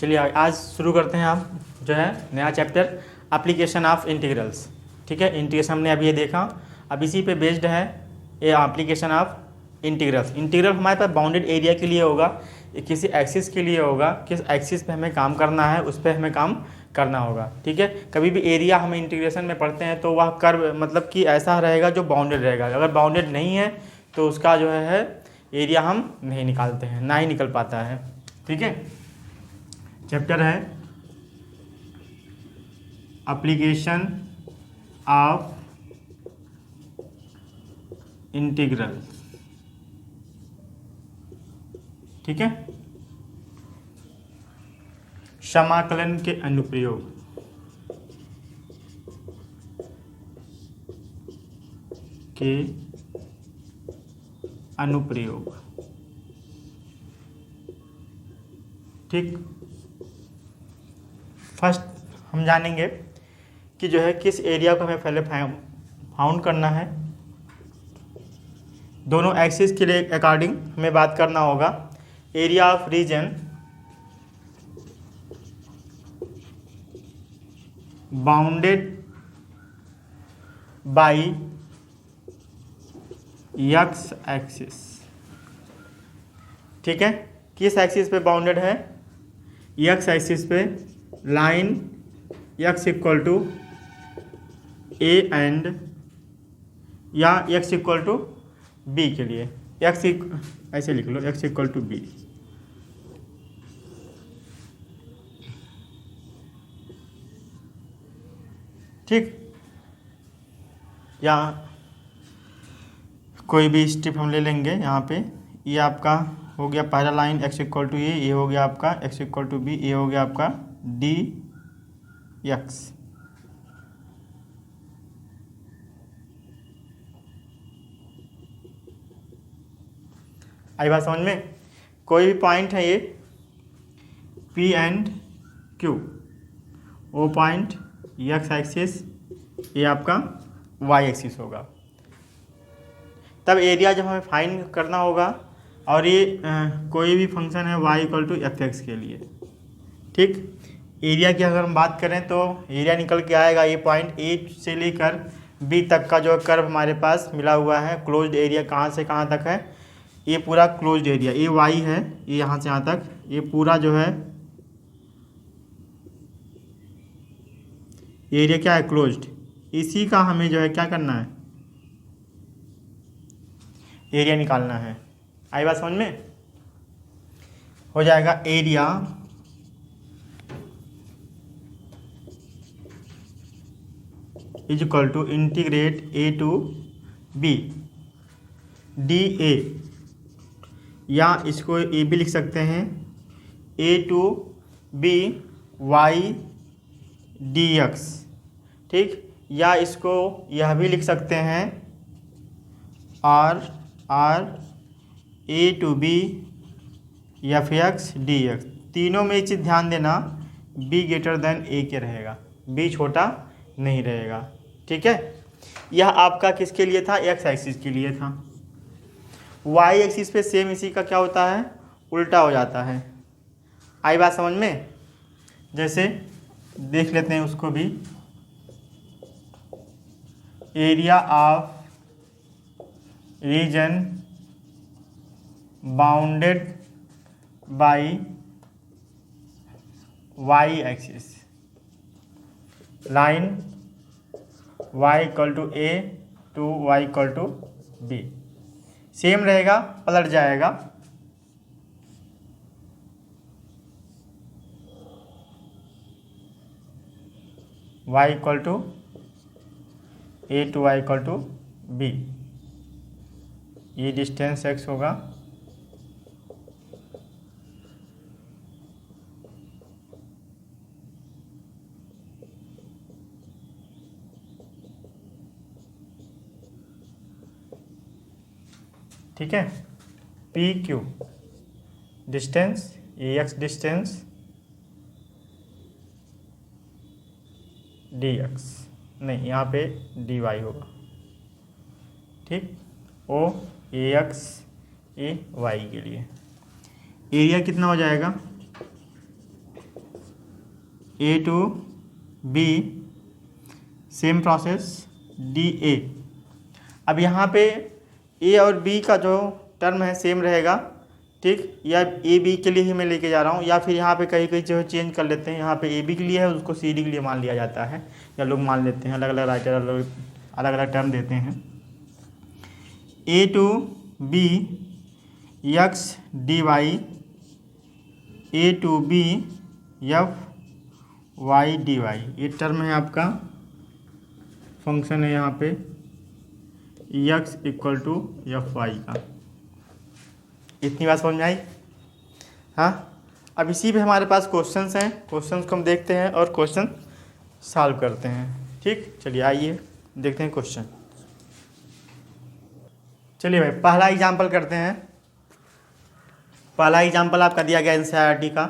चलिए आज शुरू करते हैं। आप जो है नया चैप्टर एप्लीकेशन ऑफ इंटीग्रल्स। ठीक है, इंटीग्रेशन हमने अभी ये देखा, अब इसी पे बेस्ड है ये एप्लीकेशन ऑफ इंटीग्रल्स। इंटीग्रल हमारे पास बाउंडेड एरिया के लिए होगा, किसी एक्सिस के लिए होगा, किस एक्सिस पे हमें काम करना है उस पर हमें काम करना होगा। ठीक है, कभी भी एरिया हम इंटीग्रेशन में पढ़ते हैं तो वह कर्व मतलब कि ऐसा रहेगा जो बाउंडेड रहेगा। अगर बाउंडेड नहीं है तो उसका जो है एरिया हम नहीं निकालते हैं, ना ही निकल पाता है। ठीक है, चैप्टर है एप्लीकेशन ऑफ इंटीग्रल। ठीक है, समाकलन के अनुप्रयोग। के अनुप्रयोग। ठीक, फर्स्ट हम जानेंगे कि जो है किस एरिया को हमें पहले फाउंड करना है। दोनों एक्सिस के लिए अकॉर्डिंग हमें बात करना होगा। Area of region bounded by x axis. ठीक है, किस एक्सिस पे बाउंडेड है? एक्स एक्सिस पे line x equal to a and या एक्स इक्वल टू बी के लिए एक्स ऐसे लिख लो, एक्स इक्वल टू बी। ठीक, यहाँ कोई भी स्टेप हम ले लेंगे। यहाँ पे ये आपका हो गया पहला लाइन एक्स इक्वल टू ये हो गया आपका एक्स इक्वल टू बी, ये हो गया आपका डी एक्स। आई बात समझ में? कोई भी पॉइंट है ये पी एंड क्यू, वो पॉइंट एक्स एक्सिस, ये आपका वाई एक्सिस होगा। तब एरिया जब हमें फाइंड करना होगा, और ये कोई भी फंक्शन है y equal to f x के लिए। ठीक, एरिया की अगर हम बात करें तो एरिया निकल के आएगा ये पॉइंट ए से लेकर बी तक का जो कर्व हमारे पास मिला हुआ है। क्लोज्ड एरिया कहाँ से कहाँ तक है? ये पूरा क्लोज्ड एरिया, ये y है, ये यहाँ से यहाँ तक, ये पूरा जो है एरिया क्या है? क्लोज्ड। इसी का हमें जो है क्या करना है? एरिया निकालना है। आई बात समझ में? हो जाएगा area is equal to integrate a to b d a, या इसको ए भी लिख सकते हैं, a to b y d x. ठीक, या इसको यह भी लिख सकते हैं or a to b f x d x. तीनों में एक चीज़ ध्यान देना, बी ग्रेटर देन ए के रहेगा, बी छोटा नहीं रहेगा। ठीक है, यह आपका किसके लिए था? एक्स एक्सिस के लिए था। वाई एक्सिस पे सेम इसी का क्या होता है? उल्टा हो जाता है। आई बात समझ में? जैसे देख लेते हैं उसको भी। Area of region bounded by y axis, line y equal to a to y equal to b. Same रहेगा, पलट जाएगा। y equal to a to y equal to b, ये डिस्टेंस x होगा। ठीक है, p q distance, a x distance, d x नहीं, यहाँ पे डी वाई होगा। ठीक, ओ ए एक्स ए वाई के लिए एरिया कितना हो जाएगा? A to b, same process d a. अब यहाँ पे ए और बी का जो टर्म है सेम रहेगा, ठीक, या ए बी के लिए ही मैं लेके जा रहा हूँ, या फिर यहाँ पे कहीं कहीं जो है चेंज कर लेते हैं, यहाँ पे ए बी के लिए है उसको सी डी के लिए मान लिया जाता है, या लोग मान लेते हैं, अलग अलग राइटर अलग अलग टर्म देते हैं। A to b x d y, a to b f y d y, ये टर्म है आपका, फंक्शन है यहाँ पे x equal to f y का। इतनी बात समझ में आई? हाँ, अब इसी पे हमारे पास क्वेश्चंस हैं, क्वेश्चंस को हम देखते हैं और क्वेश्चन सॉल्व करते हैं। ठीक, चलिए आइए देखते हैं क्वेश्चन। चलिए भाई, पहला एग्जाम्पल करते हैं। पहला एग्जाम्पल आपका दिया गया एनसीईआरटी का,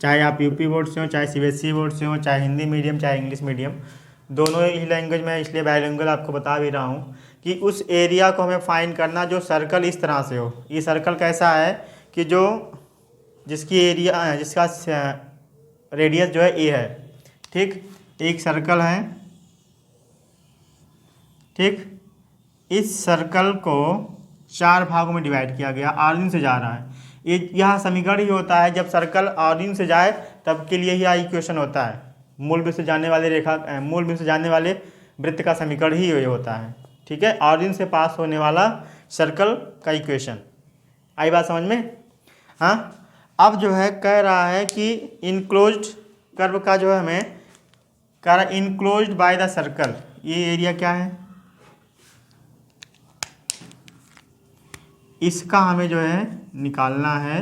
चाहे आप यूपी बोर्ड से हो, चाहे सीबीएसई बोर्ड से हो, चाहे हिंदी मीडियम चाहे इंग्लिश मीडियम, दोनों ही लैंग्वेज में, इसलिए बाइलिंगुअल आपको बता भी रहा हूँ कि उस एरिया को हमें फाइंड करना जो सर्कल इस तरह से हो। ये सर्कल कैसा है कि जो जिसकी एरिया जिसका रेडियस जो है ए है, ठीक, एक सर्कल है, ठीक, इस सर्कल को 4 भागों में डिवाइड किया गया, ऑरिजिन से जा रहा है। यह समीकरण ही होता है जब सर्कल ऑरिजिन से जाए तब के लिए ही इक्वेशन होता है। मूल बिंदु से जाने वाले वृत्त का समीकरण ही ये होता है, ठीक है, ऑरिजिन से पास होने वाला सर्कल का इक्वेशन। आई बात समझ में? हाँ, अब जो है कह रहा है कि इनक्लोज्ड कर्व का जो है हमें कह रहा है इनक्लोज्ड बाय द सर्कल, ये एरिया क्या है, इसका हमें जो है निकालना है।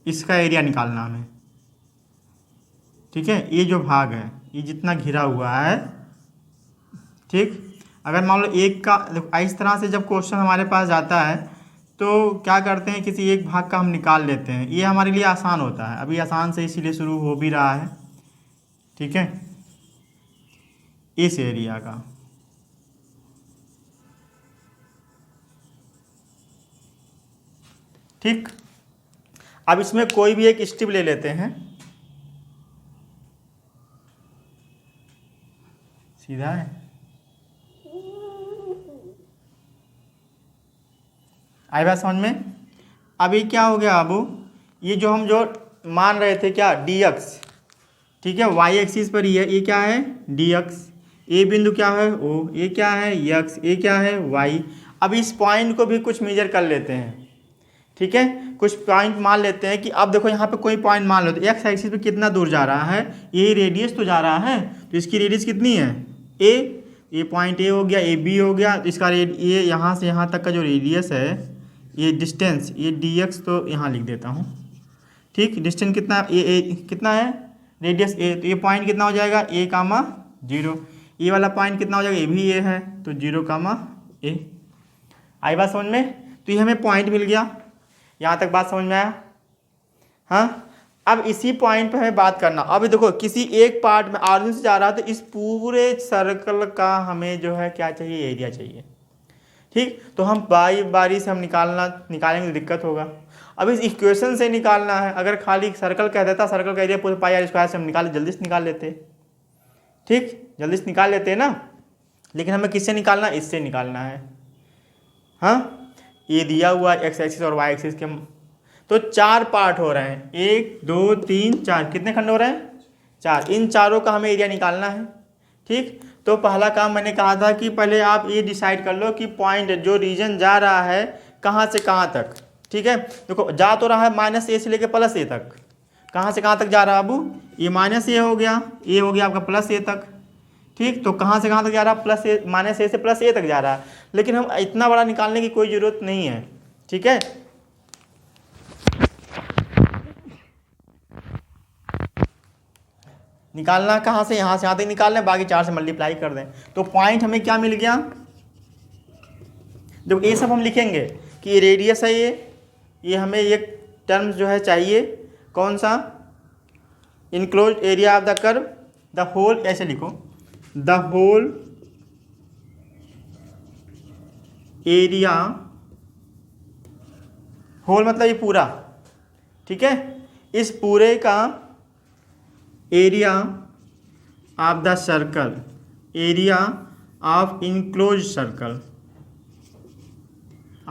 इसका एरिया निकालना हमें, ठीक है, ये जो भाग है ये जितना घिरा हुआ है, ठीक, अगर मान लो एक का, इस तरह से जब क्वेश्चन हमारे पास जाता है तो क्या करते हैं, किसी एक भाग का हम निकाल लेते हैं, ये हमारे लिए आसान होता है। अभी आसान से इसीलिए शुरू हो भी रहा है, ठीक है, इस एरिया का, ठीक। अब इसमें कोई भी एक स्ट्रिप ले लेते हैं, सीधा है, आई बात समझ में? अभी क्या हो गया बाबू, ये जो हम जो मान रहे थे क्या, dx, ठीक है, y एक्सिस पर ही है, ये क्या है dx, ए बिंदु क्या है o, ये क्या है x, ये क्या है y। अब इस पॉइंट को भी कुछ मेजर कर लेते हैं, ठीक है, कुछ पॉइंट मान लेते हैं कि अब देखो यहाँ पे कोई पॉइंट मान लो तो एक्स एक्सिस पे कितना दूर जा रहा है, ये रेडियस तो जा रहा है, तो इसकी रेडियस कितनी है a, ये पॉइंट ए हो गया, ए बी हो गया, तो इसका ये यहाँ से यहाँ तक का जो रेडियस है, ये डिस्टेंस, ये dx तो यहाँ लिख देता हूँ, ठीक, डिस्टेंस कितना ए कितना है, रेडियस ए, तो ये पॉइंट कितना हो जाएगा a कामा 0, ये वाला पॉइंट कितना हो जाएगा, ये भी ए है तो 0 कामा a। आई बात समझ में? तो ये हमें पॉइंट मिल गया, यहाँ तक बात समझ में आया? हाँ, अब इसी पॉइंट पे हमें बात करना। अब देखो किसी एक पार्ट में ऑरिजिन से जा रहा है तो इस पूरे सर्कल का हमें जो है क्या चाहिए, एरिया चाहिए, ठीक। तो हम बारी बारी से हम निकालेंगे तो दिक्कत होगा। अब इस इक्वेशन से निकालना है, अगर खाली सर्कल कह देता, सर्कल का एरिया पूरे पाई आर स्क्वायर से हम जल्दी से निकाल लेते, ठीक, जल्दी से निकाल लेते हैं ना, लेकिन हमें किससे निकालना, इससे निकालना है। हाँ, ये दिया हुआ एक्स एक्सिस और वाई एक्सिस के, तो 4 पार्ट हो रहे हैं, 1 2 3 4, कितने खंड हो रहे हैं, 4, इन चारों का हमें एरिया निकालना है, ठीक। तो पहला काम मैंने कहा था कि पहले आप ये डिसाइड कर लो कि पॉइंट जो रीजन जा रहा है कहाँ से कहाँ तक, ठीक है। देखो जा तो रहा है -a से लेकर +a तक, कहाँ से कहाँ तक जा रहा है बाबू, ये -a हो गया, ये हो गया आपका +a तक, ठीक। तो कहाँ से कहाँ तक जा रहा है, -a से +a तक जा रहा है, लेकिन हम इतना बड़ा निकालने की कोई ज़रूरत नहीं है, ठीक है। निकालना कहाँ से, यहाँ से यहाँ तक निकालना है, बाकी 4 से मल्टीप्लाई कर दें तो पॉइंट हमें क्या मिल गया। देखो ये सब हम लिखेंगे कि ये रेडियस है, ये हमें एक टर्म्स जो है चाहिए, कौन सा, enclose area of the curve, the whole, ऐसे लिखो, द होल एरिया होल मतलब ये पूरा, ठीक है। इस पूरे का area of the circle, area of enclose circle,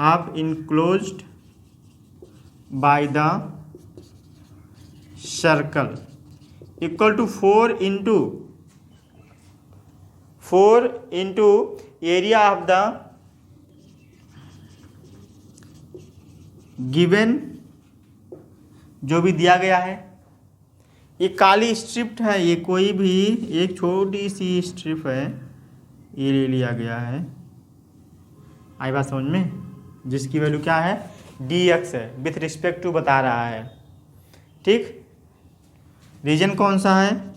of enclosed by the circle equal to 4 into area of the given, जो भी दिया गया है। ये काली स्ट्रिप है, ये कोई भी एक छोटी सी स्ट्रिप है, ये ले लिया गया है। आई बात समझ में? जिसकी वैल्यू क्या है, dx है, विथ रिस्पेक्ट टू बता रहा है, ठीक। रीजन कौन सा है,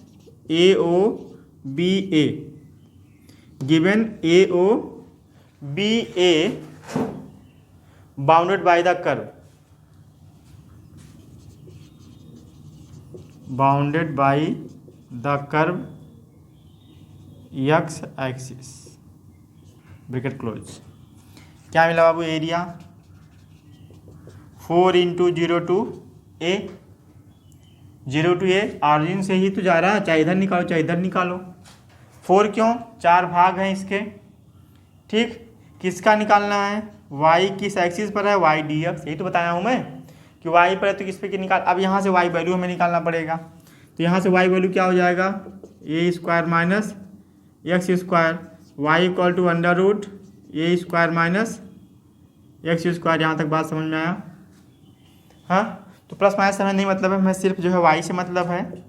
AOBA, given AOBA bounded by the curve, bounded by the curve x axis, bracket close. क्या मिला बाबू, area 4 into 0 to A, 0 to A, origin से ही तो जा रहा है, चाहे इधर निकालो चाहे इधर निकालो। 4 क्यों, 4 भाग हैं इसके, ठीक। किसका निकालना है, y किस एक्सिस पर है, y dx, यही तो बताया हूँ मैं कि y पर है तो किस पे की निकाल। अब यहाँ से y वैल्यू हमें निकालना पड़ेगा, तो यहाँ से y वैल्यू क्या हो जाएगा, a square minus x square, y equal to under root a square minus x square. यहाँ तक बात समझ में आया? हाँ, तो प्लस माइनस से हमें नहीं मतलब है, हमें सिर्फ जो है y से मतलब है,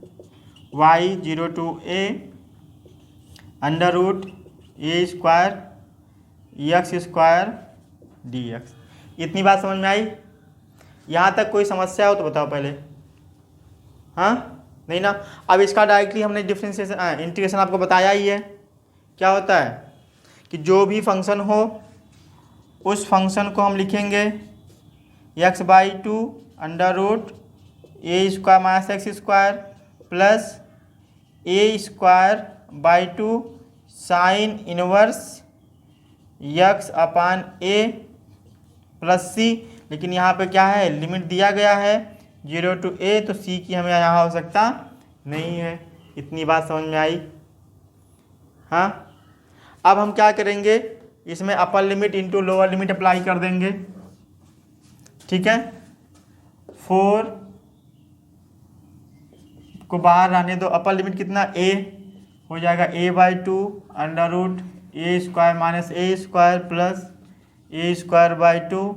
y 0 to a under root a square x square dx। इतनी बात समझ में आई? यहाँ तक कोई समस्या हो तो बताओ पहले। हाँ, नहीं ना? अब इसका डायरेक्टली हमने डिफरेंशिएशन इंटीग्रेशन आपको बताया ही है। क्या होता है कि जो भी फंक्शन हो उस फंक्शन को हम लिखेंगे x/2 under root a square minus x square plus a square by 2 sine inverse x upon a plus c. लेकिन यहाँ पे क्या है, लिमिट दिया गया है 0 टू a, तो c की हमें यहाँ आवश्यकता नहीं है। इतनी बात समझ में आई? हाँ, अब हम क्या करेंगे, इसमें upper limit into lower limit apply कर देंगे, ठीक है। 4 को बाहर रहने दो, अपर लिमिट कितना a हो जाएगा, a/2 under root a square minus a square plus a square by 2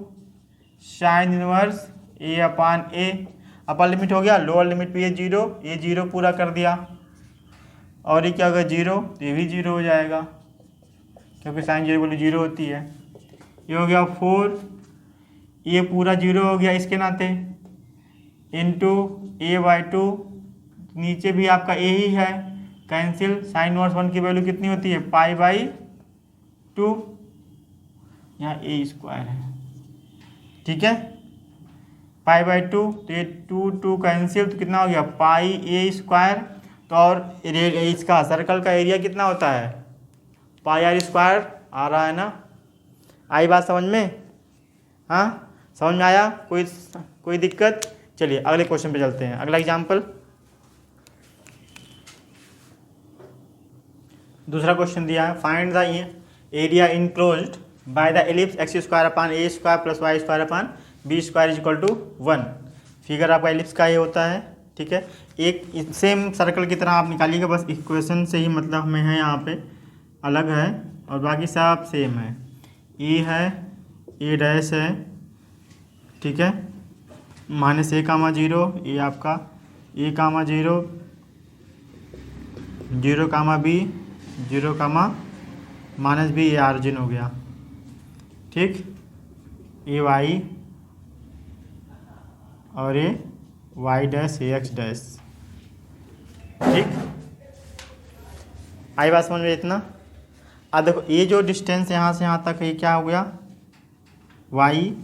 sine inverse a upon a. Upper limit हो गया, लोअर लिमिट भी है 0, ये 0 पूरा कर दिया, और ये क्या होगा 0, तो ये भी 0 हो जाएगा क्योंकि साइन 0 वैल्यू 0 होती है। ये हो गया 4, ये पूरा 0 हो गया इसके नाते, इंटू a/2, नीचे भी आपका a ही है, कैंसिल। साइन इनवर्स 1 की वैल्यू कितनी होती है, π/2, यहाँ a स्क्वायर है, ठीक है, π/2, तो ये 2 कैंसिल, तो कितना हो गया πa स्क्वायर। तो और इसका सर्कल का एरिया कितना होता है, πr स्क्वायर आ रहा है ना? आई बात समझ में? हाँ, समझ में आया? कोई दिक्कत? चलिए अगले क्वेश्चन पे चलते हैं। अगला एग्जाम्पल, दूसरा क्वेश्चन दिया है, find the area enclosed by the ellipse x square upon a square plus y square upon b square is equal to 1। Figure आपका एलिप्स का ये होता है, ठीक है। एक सेम सर्कल की तरह आप निकालिएगा, बस इक्वेशन से ही मतलब हमें है, यहाँ पे अलग है और बाकी सब सेम है। ए है, ए डैश है, ठीक है, माइनस (a), 0, ये आपका (a), 0, (b), 0, (-b), ये ऑरिजिन हो गया, ठीक। ए वाई और ये वाई डैश ए एक्स डैश, ठीक। आई बात समझ में इतना? अब देखो ये जो डिस्टेंस यहाँ से यहाँ तक ये क्या हो गया, वाई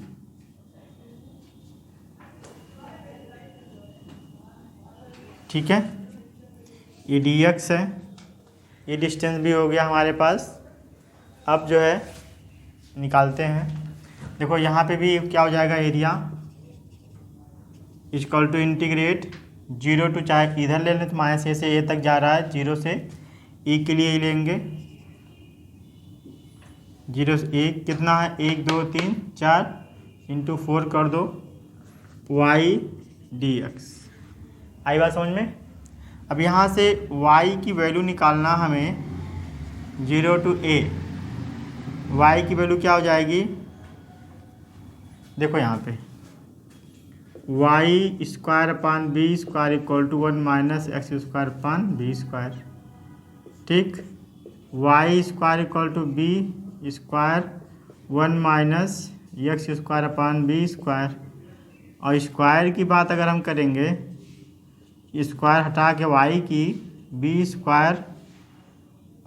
ठीक है, ये डी एक्स है, ये डिस्टेंस भी हो गया हमारे पास। अब जो है निकालते हैं, देखो यहाँ पे भी क्या हो जाएगा, area equal to integrate 0 to, चाहे इधर ले लें तो माइनस ए से ए तक जा रहा है, 0 से e के लिए ही लेंगे, 0 से ए कितना है 1 2 3 4 इंटू 4 कर दो y dx। आई बात समझ में। अब यहाँ से y की वैल्यू निकालना हमें 0 टू a, y की वैल्यू क्या हो जाएगी, देखो यहाँ पे y square upon b square equal to 1 minus x square upon b square, ठीक। Y square equal to b square 1 minus x square upon b square, और स्क्वायर की बात अगर हम करेंगे, स्क्वायर हटा के वाई की बी स्क्वायर,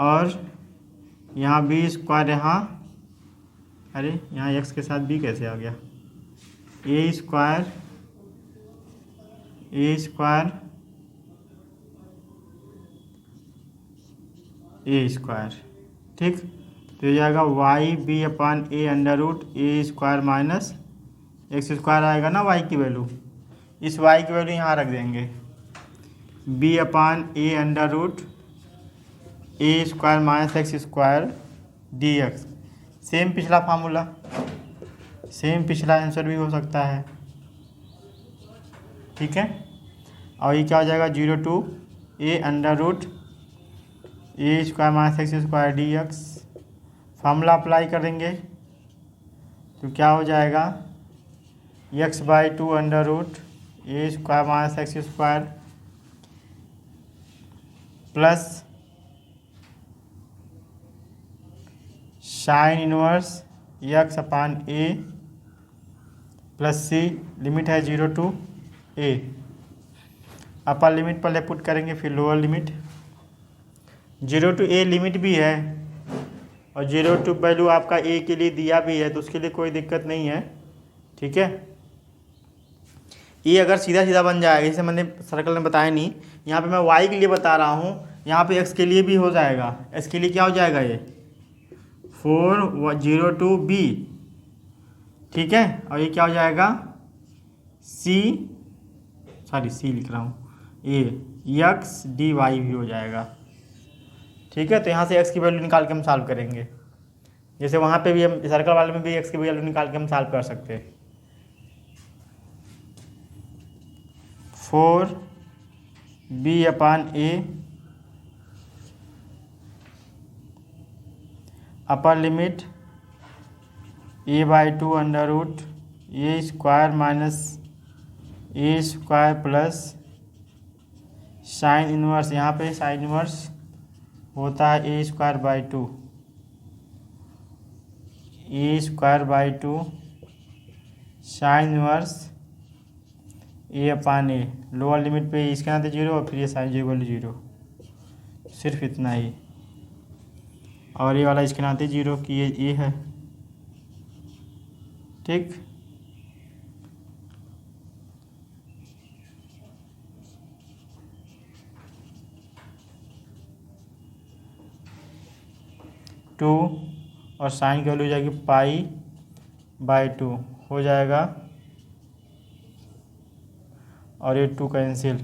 और यहाँ बी स्क्वायर यहाँ, अरे यहाँ एक्स के साथ बी कैसे आ गया, ए स्क्वायर ए स्क्वायर, ठीक। तो ये जाएगा Y B upon a under root a square minus x square आएगा ना वाई की वैल्यू, इस वाई की वैल्यू यहाँ रख देंगे, b upon a under root a square minus x square d x. Same पिछला फार्मूला, सेम पिछला आंसर भी हो सकता है, ठीक है। और ये क्या हो जाएगा 0 to a under root a square minus x square d x. Formula apply करेंगे तो क्या हो जाएगा x/2 under root a square minus x square plus sine inverse x upon a plus c, limit है 0 टू ए। अपर लिमिट पहले put करेंगे फिर lower limit, 0 to a limit भी है और 0 टू वैल्यू आपका ए के लिए दिया भी है, तो उसके लिए कोई दिक्कत नहीं है, ठीक है। ये अगर सीधा सीधा बन जाएगा, जैसे मैंने सर्कल में बताया नहीं, यहाँ पे मैं y के लिए बता रहा हूँ, यहाँ पे x के लिए भी हो जाएगा, x के लिए क्या हो जाएगा ये 4 0 टू b, ठीक है। और ये क्या हो जाएगा c लिख रहा हूँ, ये एक्स डी वाई भी हो जाएगा, ठीक है। तो यहाँ से x की वैल्यू निकाल के हम सॉल्व करेंगे, जैसे वहाँ पे भी हम सर्कल वाले में भी x की वैल्यू निकाल के हम सॉल्व कर सकते हैं। 4 b upon a upper limit a/2 under root a square minus a square plus sine inverse, यहाँ पे साइन इनवर्स होता है a square by two sine inverse a upon a, lower limit पे इसके नाते 0 और फिर ये साइन 0, सिर्फ इतना ही, और ये वाला इसके नाते 0 की ये है, ठीक। टू और साइन की वैल्यू हो जाएगी π/2 हो जाएगा, और ये 2 कैंसिल,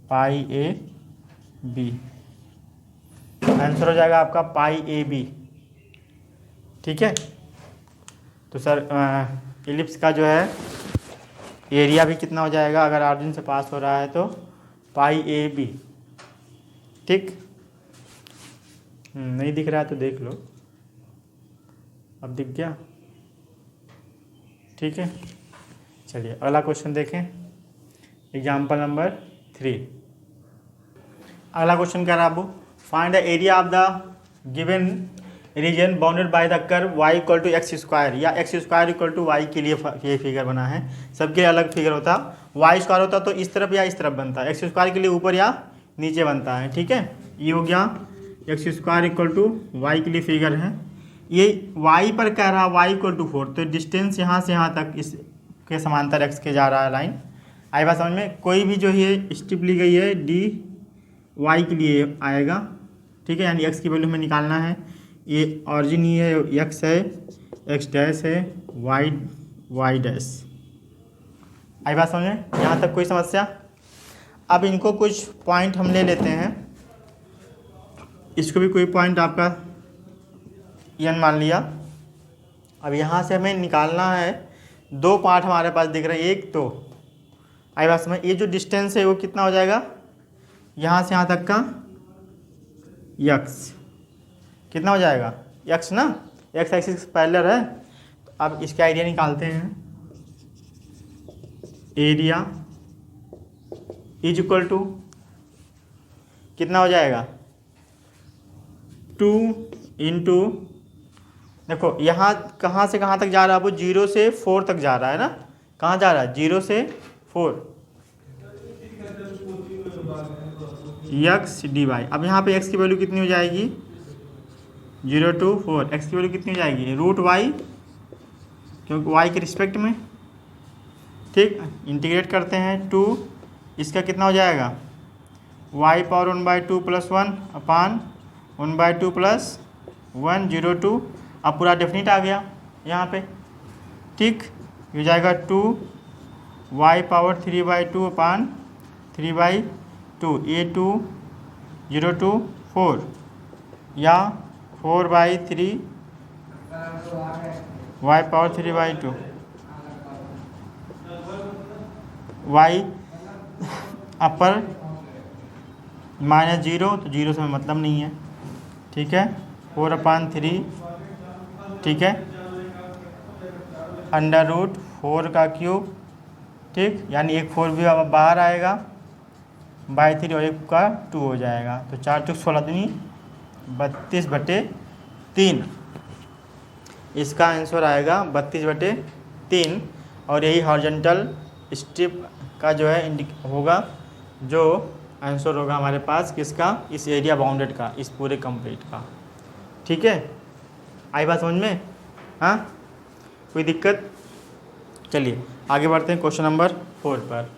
π/a/b, आंसर हो जाएगा आपका π/a/b, ठीक है। तो सर इलिप्स का जो है एरिया भी कितना हो जाएगा, अगर ऑरिजिन से पास हो रहा है तो π/a/b, ठीक। नहीं दिख रहा है तो देख लो, अब दिख गया, ठीक है। चलिए अगला क्वेश्चन देखें, एग्जाम्पल नंबर 3। अगला क्वेश्चन कह रहा है find the area of the given region bounded by the curve y equal to x square, या x square equal to y के लिए ये फिगर बना है, सबके लिए अलग फिगर होता, वाई स्क्वायर होता तो इस तरफ या इस तरफ बनता, एक्स स्क्वायर के लिए ऊपर या नीचे बनता है, ठीक है। ये हो गया x square equal to y के लिए फिगर है, ये y पर कह रहा है y इक्वल टू 4, तो डिस्टेंस यहाँ से यहाँ तक इस के समांतर x के जा रहा है लाइन। आई बात समझ में। कोई भी जो ये स्टेप ली गई है डी y के लिए आएगा, ठीक है, यानी x की वैल्यू हमें निकालना है। ये ऑरिजिन ये है x है, x डैश है, y डैश। आई बात समझ में? यहाँ तक कोई समस्या? अब इनको कुछ पॉइंट हम ले लेते हैं, इसको भी कोई पॉइंट आपका n मान लिया। अब यहाँ से हमें निकालना है, दो पार्ट हमारे पास दिख रहे हैं, एक तो आई बात समझ, ये जो डिस्टेंस है वो कितना हो जाएगा, यहाँ से यहाँ तक का x कितना हो जाएगा, x ना, x एक्सिस पैरेलल है। तो अब इसका एरिया निकालते हैं, एरिया इज इक्वल टू कितना हो जाएगा, 2 इंटू, देखो यहाँ कहाँ से कहाँ तक जा रहा है, वो 0 से 4 तक जा रहा है ना, कहाँ जा रहा है, 0 से 4, x dy। अब यहाँ पे x की वैल्यू कितनी हो जाएगी, 0 to 4, x की वैल्यू कितनी हो जाएगी, रूट y, क्योंकि y के रिस्पेक्ट में, ठीक। इंटीग्रेट करते हैं 2, इसका कितना हो जाएगा, y power 1/2 plus 1 upon 1/2 plus 1 0 2। अब पूरा डेफिनिट आ गया यहाँ पे, ठीक। ये हो जाएगा 2 y पावर 3/2 अपान 3/2, ये 2 0 2 4 या 4/3 y पावर 3/2, y अपर -0, तो 0 से मतलब नहीं है, ठीक है। 4/3, ठीक है, √4 का क्यूब, ठीक, यानी एक 4 भी अब बाहर आएगा, बाई 3 और एक का 2 हो जाएगा, तो 4 चुक 16 दूनी 32/3, इसका आंसर आएगा 32/3। और यही हॉरिजॉन्टल स्ट्रिप का जो है होगा, जो आंसर होगा हमारे पास किसका, इस एरिया बाउंडेड का, इस पूरे कंप्लीट का, ठीक है। आई बात समझ में? हाँ, कोई दिक्कत? चलिए आगे बढ़ते हैं क्वेश्चन नंबर 4 पर।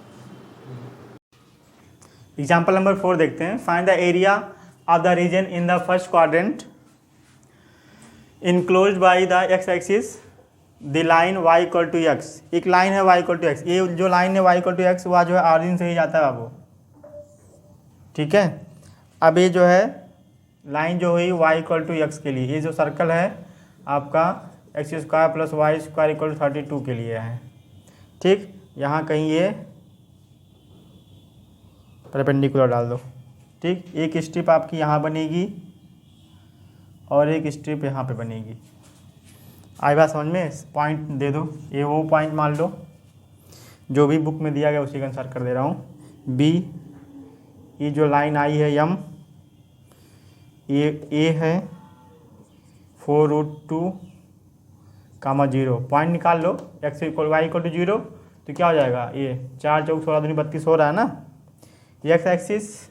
एग्जाम्पल नंबर 4 देखते हैं। Find the area of the region in the first quadrant enclosed by the x axis the line y equal to x. एक लाइन है y इक्वल टू एक्स, ये जो लाइन है y equal to x वह जो है origin से ही जाता है बाबू, ठीक है। अब ये जो है लाइन जो हुई y इक्वल टू एक्स के लिए, ये जो सर्कल है आपका x² plus y² equal to 32 के लिए है, ठीक। यहाँ कहीं ये परपेंडिकुलर डाल दो, ठीक। एक स्ट्रिप आपकी यहाँ बनेगी और एक स्ट्रिप यहाँ पे बनेगी। आई बात समझ में? पॉइंट दे दो, ये वो पॉइंट मान लो जो भी बुक में दिया गया उसी का अनुसार कर दे रहा हूँ। बी, ये जो लाइन आई है m, ये a है 4√2, 0, पॉइंट निकाल लो, x equal y equal to 0, तो क्या हो जाएगा, ये 4 चौक 16 दूनी 32 हो रहा है ना। ये x एक्सिस,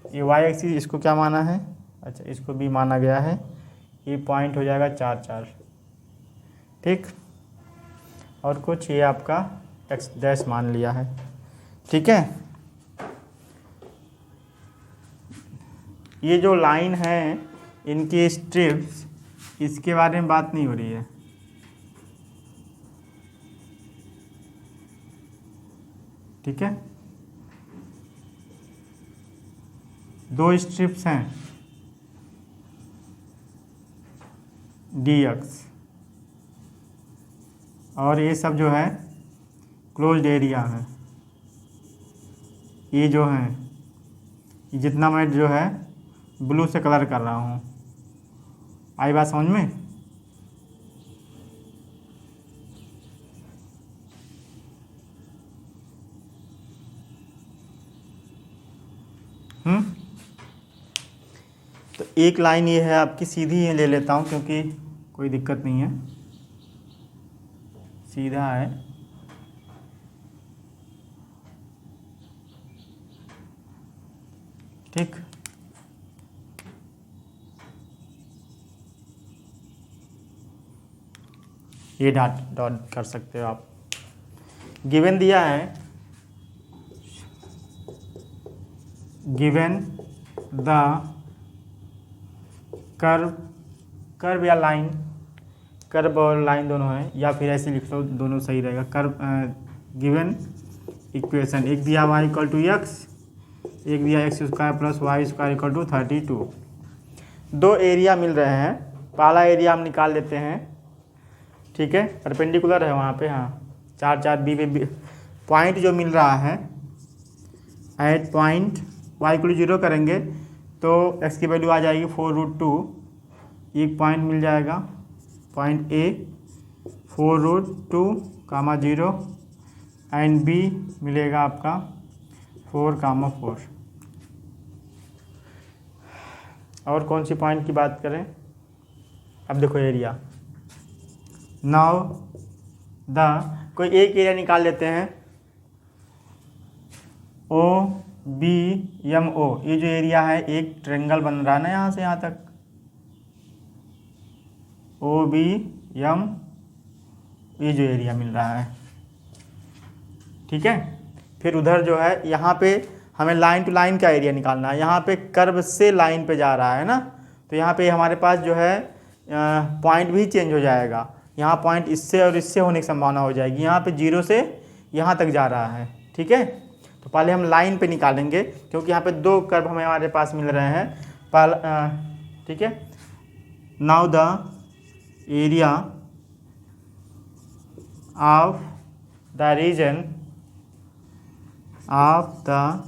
ये y एक्सिस, इसको क्या माना है, अच्छा इसको भी माना गया है, ये पॉइंट हो जाएगा 4 4, ठीक। और कुछ ये आपका x डैश मान लिया है, ठीक है। ये जो लाइन है इनकी स्ट्रिप्स, इसके बारे में बात नहीं हो रही है, ठीक है। दो स्ट्रिप्स हैं dx, और ये सब जो है क्लोज्ड एरिया है। ये जो है, ये जितना मैं जो है ब्लू से कलर कर रहा हूँ, आई बात समझ में? तो एक लाइन ये है आपकी, सीधी ये ले लेता हूँ क्योंकि कोई दिक्कत नहीं है, सीधा है, ठीक। ये डॉट डॉट कर सकते हो आप। गिवन दिया है, गिवन द कर्व या लाइन, कर्व और लाइन दोनों है, या फिर ऐसे लिख लो दोनों सही रहेगा। Curve given equation. एक दिया y इक्वल टू एक्स, एक दिया x square plus y square equal to 32। दो एरिया मिल रहे हैं, पहला एरिया हम निकाल लेते हैं। ठीक है, परपेंडिकुलर है वहाँ पे, हाँ 4 4 बी पॉइंट जो मिल रहा है एट पॉइंट y इक्वल 0 करेंगे तो x की वैल्यू आ जाएगी 4√2। एक पॉइंट मिल जाएगा point a 4√2 comma 0 and b मिलेगा आपका 4 कामा 4। और कौन सी पॉइंट की बात करें, अब देखो एरिया। नाउ द कोई एक एरिया निकाल लेते हैं, ओ बी एम ओ। ये जो एरिया है एक ट्रायंगल बन रहा है ना यहाँ से यहाँ तक, ओ बी एम, ये जो एरिया मिल रहा है। ठीक है, फिर उधर जो है यहाँ पे हमें लाइन टू लाइन का एरिया निकालना है। यहाँ पे कर्व से लाइन पे जा रहा है ना, तो यहाँ पे हमारे पास जो है पॉइंट भी चेंज हो जाएगा। यहाँ पॉइंट इससे और इससे होने की संभावना हो जाएगी। यहाँ पे 0 से यहाँ तक जा रहा है। ठीक है, तो पहले हम लाइन पे निकालेंगे क्योंकि यहाँ पे दो कर्व हमारे पास मिल रहे हैं। ठीक है, now the area of the region of the,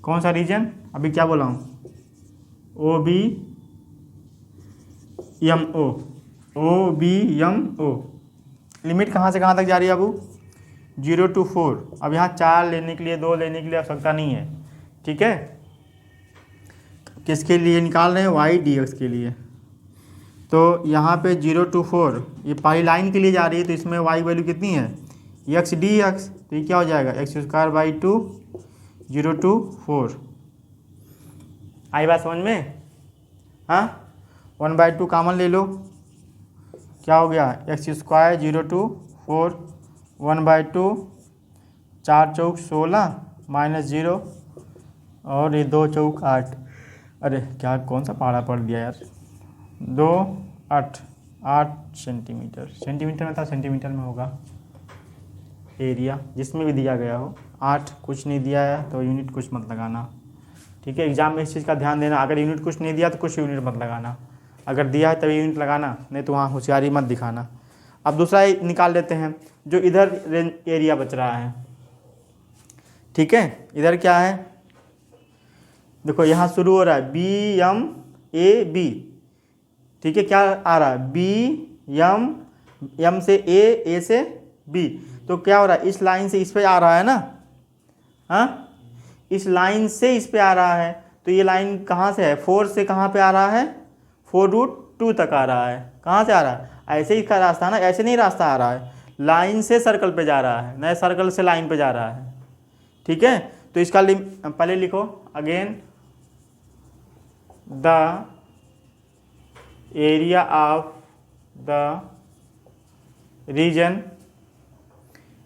कौन सा रीजन, अभी क्या बोला हूँ, o b m o, o b m o. Limit कहाँ से कहाँ तक जा रही है अबू, 0 to 4। अब यहाँ 4 लेने के लिए, 2 लेने के लिए आवश्यकता नहीं है। ठीक है, किसके लिए निकाल रहे हैं, वाई डी एक्स के लिए। तो यहाँ पे 0 to 4 ये पहली लाइन के लिए जा रही है, तो इसमें वाई वैल्यू कितनी है, एक्स डी एक्स। तो ये क्या हो जाएगा, x²/2 0 to 4। आई बात समझ में, हाँ 1/2 कामन ले लो, क्या हो गया, x² 0 to 4 1/2, 4 चौक 16 -0 और ये 2 चौक 8। अरे क्या कौन सा पहाड़ा पड़ दिया यार, 2 8 सेंटीमीटर। सेंटीमीटर में था, सेंटीमीटर में होगा एरिया जिसमें भी दिया गया हो। 8 कुछ नहीं दिया है तो यूनिट कुछ मत लगाना। ठीक है, एग्जाम में इस चीज़ का ध्यान देना, अगर यूनिट कुछ नहीं दिया तो कुछ यूनिट मत लगाना, अगर दिया है तभी यूनिट लगाना, नहीं तो वहाँ होशियारी मत दिखाना। अब दूसरा निकाल लेते हैं, जो इधर एरिया बच रहा है। ठीक है, इधर क्या है, देखो यहाँ शुरू हो रहा है बी एम ए बी। ठीक है, क्या आ रहा है, बी एम से ए से बी। तो क्या हो रहा है, इस लाइन से इस पे आ रहा है ना, हाँ इस लाइन से इस पे आ रहा है। तो ये लाइन कहाँ से है, 4 से कहाँ पे आ रहा है, 4√2 तक आ रहा है। कहाँ से आ रहा है, ऐसे ही का रास्ता ना, ऐसे नहीं रास्ता आ रहा है, लाइन से सर्कल पे जा रहा है, नए सर्कल से लाइन पे जा रहा है। ठीक है, तो इसका पहले लिखो, again the area of the region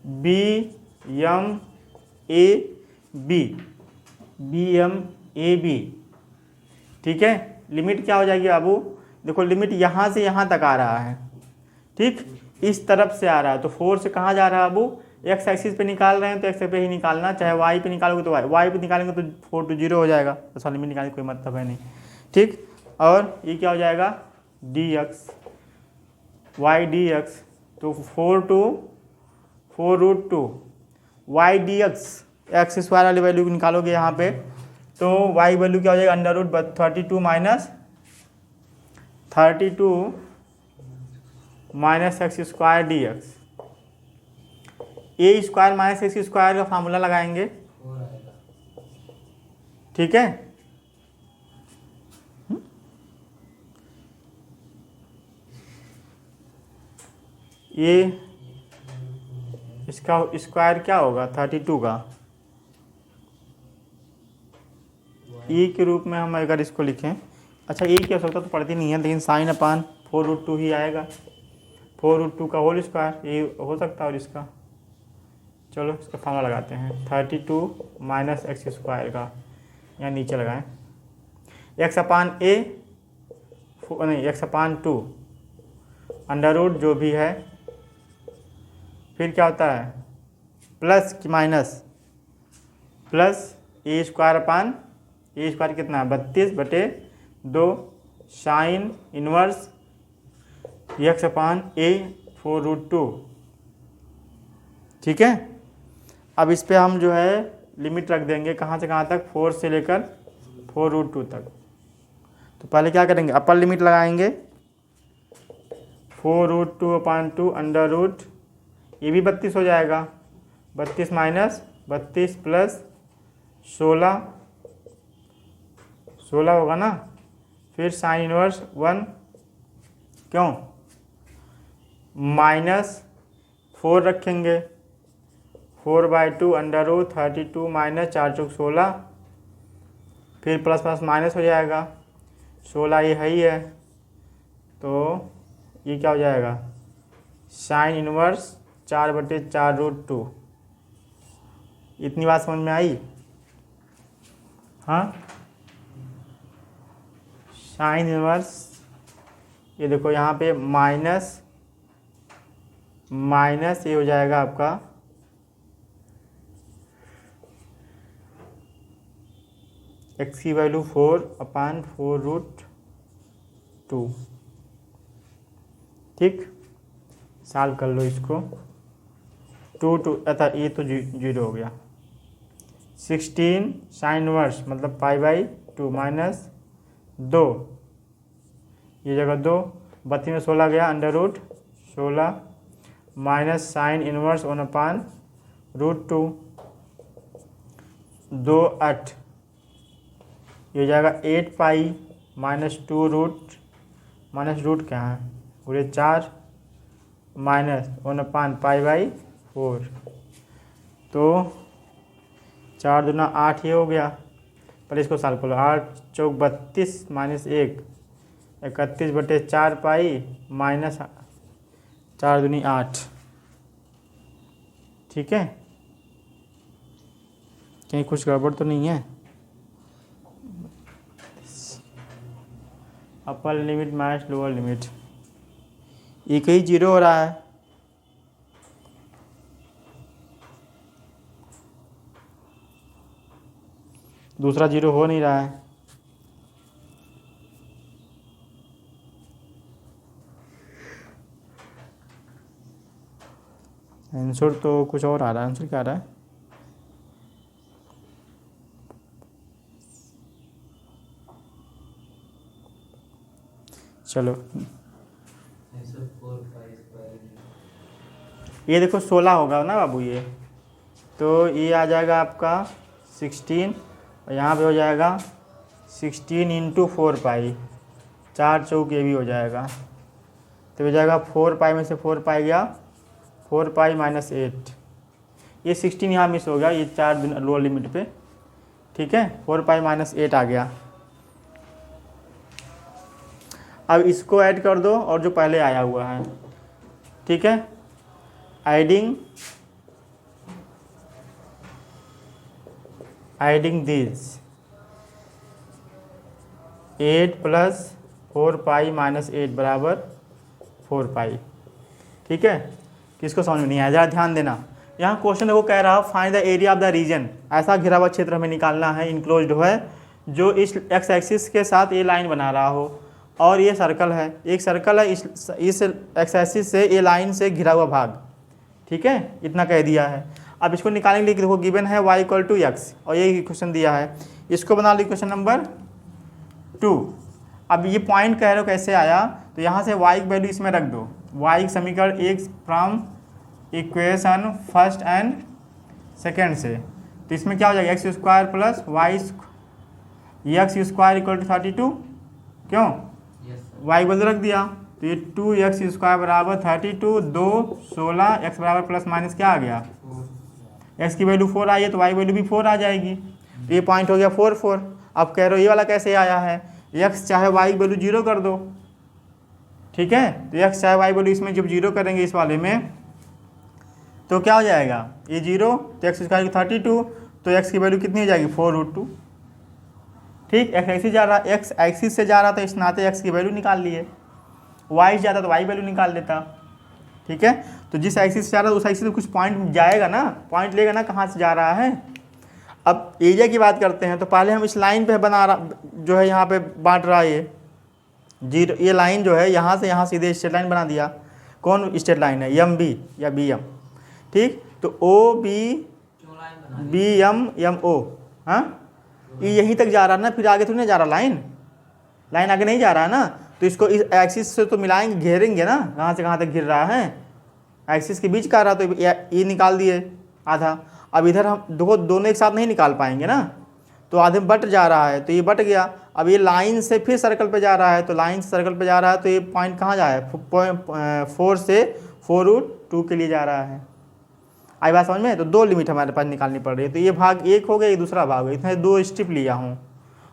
b m a b, b m a b. ठीक है, लिमिट क्या हो जाएगी बाबू, देखो लिमिट यहाँ से यहाँ तक आ रहा है। ठीक, इस तरफ से आ रहा है, तो 4 से कहाँ जा रहा है बाबू, एक्स एक्सिस पे निकाल रहे हैं तो एक्स पे ही निकालना, चाहे वाई पे निकालोगे तो वाई पे निकालेंगे तो 4 to 0 हो जाएगा, तो साल लिमिट निकालने कोई मतलब है नहीं। ठीक, और ये क्या हो जाएगा, d x y d x, तो 4 to 4√2 y d x, x square वाली वैल्यू निकालोगे यहाँ पे, तो वाई वैल्यू क्या हो जाएगा, √32 minus x square d x. A square minus x square का फार्मूला लगाएंगे। ठीक है, ये इसका स्क्वायर क्या होगा, 32 का। ए के रूप में हम अगर इसको लिखें, अच्छा ए की आवश्यकता तो पड़ती नहीं है, लेकिन साइन अपान 4√2 ही आएगा, 4√2 का होल स्क्वायर ये हो सकता है। और इसका चलो इसका फार्मूला लगाते हैं, 32 माइनस एक्स स्क्वायर का, यहाँ नीचे लगाएं, एक्स अपान ए नहीं एक्स अपान 2 अंडर रूट जो भी है फिर क्या होता है प्लस कि minus, plus a square upon a square कितना है 32/2 साइन इनवर्स एक्स अपान ए 4√2। ठीक है, अब इस पे हम जो है लिमिट रख देंगे कहाँ से कहाँ तक, 4 से लेकर 4√2 तक। तो पहले क्या करेंगे, अपर लिमिट लगाएंगे 4√2/2 अंडर रूट, ये भी 32 हो जाएगा, 32 माइनस 32 प्लस 16 होगा ना, फिर साइन इनवर्स 1 क्यों माइनस 4 रखेंगे 4/2 अंडर रूट 32 माइनस 4 चौक 16, फिर प्लस प्लस माइनस हो जाएगा, 16 ये है ही है, तो ये क्या हो जाएगा साइन इनवर्स 4/4√2। इतनी बात समझ में आई? हाँ, साइन इनवर्स ये देखो यहाँ पे माइनस ये हो जाएगा आपका x की वैल्यू 4/4√2। ठीक, सॉल्व कर लो इसको, 2 अतः ये तो 0 हो गया, 16 साइन इनवर्स मतलब π/2 माइनस 2, ये जगह 2, 32 में 16 गया under root 16 minus sine inverse 1/√2, 2 8, ये हो जाएगा 8 माइनस 2 रूट, माइनस रूट क्या है पूरे 4 माइनस 1/π/4, तो 4 दूना 8 ये हो गया। पर इसको सॉल्व कर लो, 8 चौक 32 माइनस 1 31/4 माइनस 4 दूनी 8। ठीक है, कहीं कुछ गड़बड़ तो नहीं है? Upper limit minus lower limit, एक ही 0 हो रहा है, दूसरा 0 हो नहीं रहा है। आंसर तो कुछ और आ रहा है, आंसर क्या आ रहा है? चलो ये देखो 16 होगा ना बाबू, ये तो ये आ जाएगा आपका 16 और यहाँ पे हो जाएगा 16 × 4π, 4 चौक ये भी हो जाएगा, तो हो जाएगा 4π में से 4π गया 4π माइनस 8, ये 16 यहाँ मिस हो गया, ये 4 लोअर लिमिट पे। ठीक है, 4π माइनस 8 आ गया। अब इसको ऐड कर दो और जो पहले आया हुआ है। ठीक है, एडिंग दिस 8 प्लस 4π माइनस 8 बराबर 4π। ठीक है, किसको समझ में नहीं आया, ज़रा ध्यान देना। यहाँ क्वेश्चन देखो कह रहा find the area of the region, ऐसा घिरा हुआ क्षेत्र हमें निकालना है, इनक्लोज्ड है, जो इस एक्स एक्सिस के साथ ये लाइन बना रहा हो, और ये सर्कल है, एक सर्कल है, इस एक्स एक्सिस से ये लाइन से घिरा हुआ भाग। ठीक है, इतना कह दिया है। अब इसको निकालने के लिए देखो गिवन है y = x, और ये क्वेश्चन दिया है, इसको बना लो क्वेश्चन नंबर 2। अब ये पॉइंट कह रहे हो कैसे आया, तो यहाँ से y की वैल्यू इसमें रख दो, y की समीकरण एक from equation first and second से, तो इसमें क्या हो जाएगा x² प्लस x² = 32, क्यों y की वैल्यू रख दिया, तो ये 2x² बराबर 32, 2 16, x बराबर प्लस माइनस क्या आ गया, x की वैल्यू 4 आई है तो y की वैल्यू भी 4 आ जाएगी, तो ये पॉइंट हो गया 4 4। अब कह रहे हो ये वाला कैसे आया है, x चाहे y की वैल्यू 0 कर दो। ठीक है, तो x चाहे y वैल्यू इसमें जब 0 करेंगे इस वाले में, तो क्या हो जाएगा, ये 0 तो x² 32, तो x की वैल्यू कितनी हो जाएगी 4√2। ठीक, x एक्सिस जा रहा, x एक्सिस से जा रहा था, इस नाते x की वैल्यू निकाल लिए, y जाता तो y वैल्यू निकाल लेता। ठीक है। तो जिस एक्सिस से जा रहा है उस एक्सिस से कुछ पॉइंट जाएगा ना, पॉइंट लेगा ना कहाँ से जा रहा है। अब एरिया की बात करते हैं तो पहले हम इस लाइन पे बना रहा जो है यहाँ पे बांट रहा है ये जीरो, ये लाइन जो है यहाँ से यहाँ सीधे स्ट्रेट लाइन बना दिया। कौन स्ट्रेट लाइन है, एम बी या बी एम, ठीक। तो o b m m o, हाँ ये यहीं तक जा रहा है ना, फिर आगे थोड़ी ना जा रहा, लाइन आगे नहीं जा रहा है ना। तो इसको इस एक्सिस से तो मिलाएंगे, घेरेंगे ना, कहाँ से कहाँ तक घिर रहा है, एक्सिस के बीच का रहा, तो ये निकाल दिए आधा। अब इधर हम दोनों एक साथ नहीं निकाल पाएंगे ना, तो आधे बट जा रहा है, तो ये बट गया। अब ये लाइन से फिर सर्कल पे जा रहा है, तो लाइन से सर्कल पे जा रहा है, तो ये पॉइंट कहाँ जा रहा है, 4 से 4√2 के लिए जा रहा है। आई बात समझ में। तो दो लिमिट हमारे पास निकालनी पड़ रही है। तो ये भाग एक हो गया, ये दूसरा भाग हो गया, इसमें दो स्ट्रिप लिया हूँ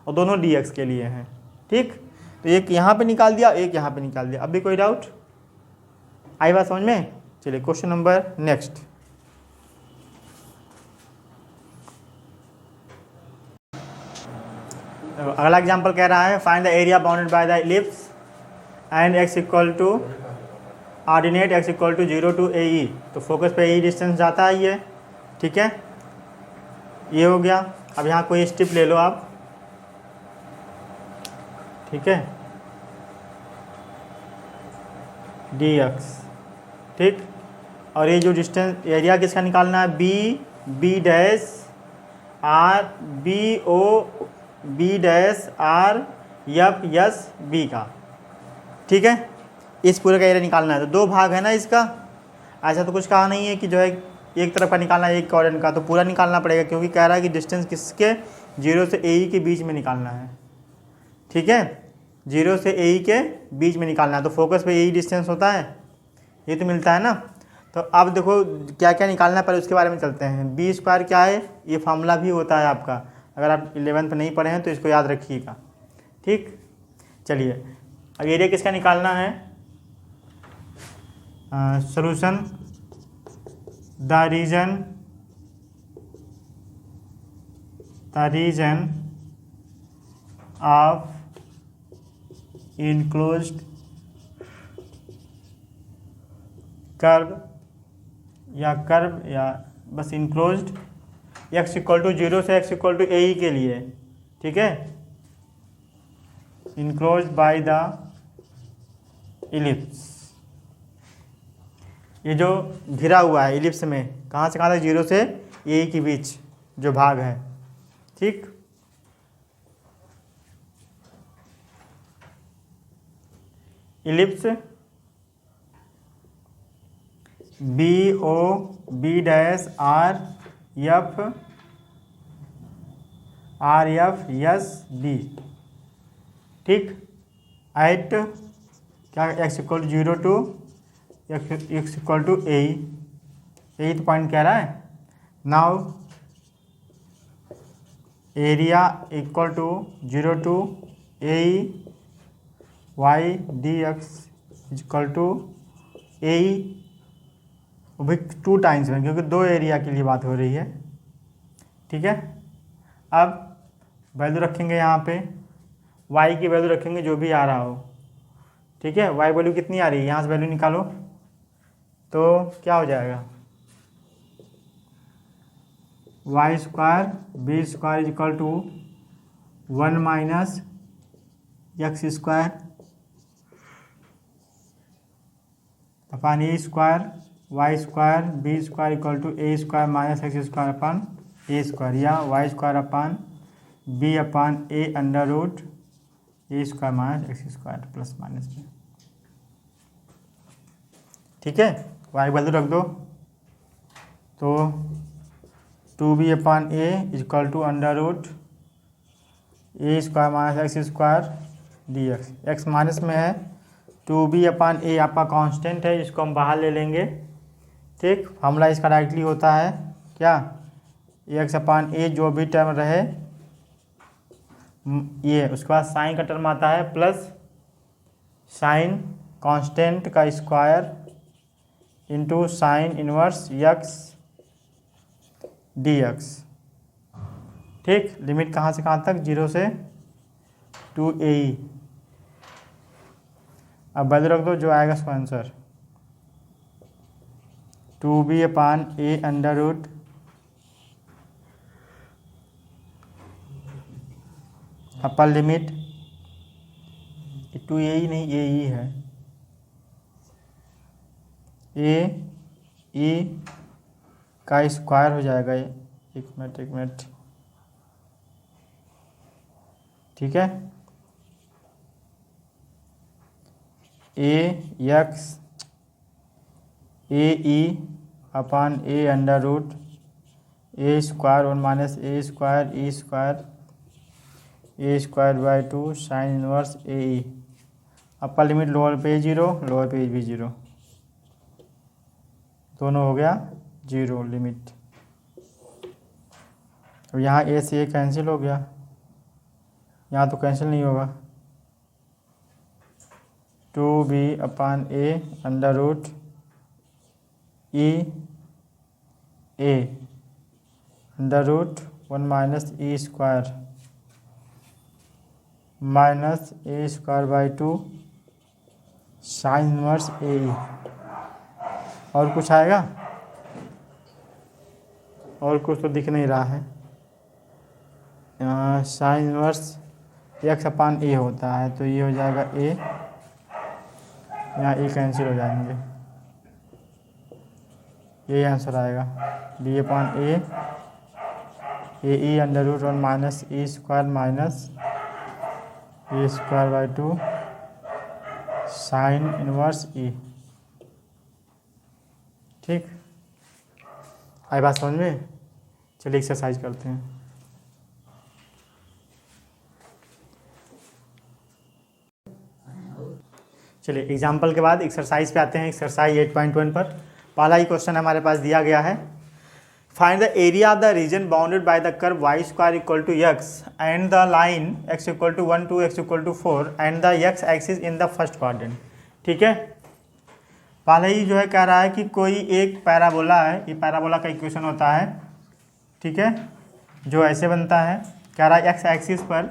और दोनों dx के लिए हैं, ठीक। तो एक यहाँ पे निकाल दिया, एक यहाँ पे निकाल दिया। अब भी कोई डाउट, आई बात समझ में। चलिए क्वेश्चन नंबर नेक्स्ट। अगला एग्जांपल कह रहा है find the area bounded by the ellipse and x equal to ordinate x equal to 0 to AE। तो फोकस पे AE डिस्टेंस जाता है ये, ठीक है, ये हो गया। अब यहाँ कोई स्ट्रिप ले लो आप, ठीक है, dx, ठीक। और ये जो डिस्टेंस एरिया किसका निकालना है, b dash r b dash r f s b का, ठीक है। इस पूरे का एरिया निकालना है। तो दो भाग है ना इसका, ऐसा तो कुछ कहा नहीं है कि जो है एक तरफ का निकालना है एक कोऑर्डिनेट का, तो पूरा निकालना पड़ेगा, क्योंकि कह रहा है कि डिस्टेंस किसके 0 से AE के बीच में निकालना है, ठीक है, 0 से AE के बीच में निकालना है। तो फोकस पे AE डिस्टेंस होता है, ये तो मिलता है ना। तो अब देखो क्या क्या निकालना है, पहले उसके बारे में चलते हैं। बी स्क्वायर क्या है, ये फार्मूला भी होता है आपका, अगर आप 11th नहीं पढ़े हैं तो इसको याद रखिएगा, ठीक। चलिए अब एरिया किसका निकालना है, solution the region of enclosed curve या बस इनक्लोज्ड x इक्वल टू 0 से x इक्वल टू AE के लिए, ठीक है, इनक्लोज्ड बाय द इलिप्स। ये जो घिरा हुआ है इलिप्स में, कहाँ से कहाँ तक, 0 से AE के बीच जो भाग है, ठीक। Ellipse b dash r f s b, ठीक, एट क्या x equal to 0 to x equal to AE, यही तो पॉइंट कह रहा है। Now area equal to 0 to AE y dx equal to AE, वो भी 2 टाइम्स में, क्योंकि दो एरिया के लिए बात हो रही है, ठीक है। अब वैल्यू रखेंगे यहाँ पे, y की वैल्यू रखेंगे जो भी आ रहा हो, ठीक है। y वैल्यू कितनी आ रही है, यहाँ से वैल्यू निकालो तो क्या हो जाएगा, y square b square equal to 1 minus x square upon a square y square b square equal to a square minus x square upon a square, या y square upon b upon a under root a square minus x square plus minus में, ठीक है। Y value रख दो तो 2b upon a equal to under root a square minus x square d x, x minus में है, 2b upon ए आपका constant है, इसको हम बाहर ले लेंगे, ठीक। फॉर्मूला इसका डायरेक्टली होता है क्या, एक्स अपन ए जो भी टर्म रहे ये, उसके बाद साइन का टर्म आता है प्लस साइन कांस्टेंट का square into sine inverse x d x, ठीक। लिमिट कहाँ से कहाँ तक, 0 से 2AE। अब वैल्यू रख दो जो आएगा सो answer, 2b upon a under root upper limit, two a ही नहीं, ए ही है, ए ई का स्क्वायर हो जाएगा। एक मिनट, ठीक है। A x a e upon a under root a square 1 minus a square e square a square by 2 sine inverse a e. Upper limit lower पे 0, लोअर पे भी 0, दोनों हो गया 0 लिमिट। अब यहाँ ए से ए कैंसिल हो गया, यहाँ तो कैंसिल नहीं होगा। 2b upon a under root e a under root 1 minus e square minus a square by 2 sine inverse a e. और कुछ आएगा? और कुछ तो दिख नहीं रहा है। साइन इनवर्स एक्स अपान ए होता है, तो ये हो जाएगा ए, यहाँ ए कैंसिल हो जाएंगे, ये आंसर आएगा। B upon a e under root 1 minus e square minus a square by 2 sine inverse e. ठीक, आई बात समझ में? चलिए एक्सरसाइज करते हैं। चलिए एग्जाम्पल के बाद एक्सरसाइज पे आते हैं। एक्सरसाइज 8.1 पर पहला ही क्वेश्चन हमारे पास दिया गया है। Find the area of the region bounded by the curve y square equal to x and the line x equal to 1 2 x equal to 4 and the x axis in the first quadrant. ठीक है, पहले ही जो है कह रहा है कि कोई एक पैराबोला है, ये पैराबोला का इक्वेशन होता है, ठीक है, जो ऐसे बनता है। कह रहा है एक्स एक्सिस पर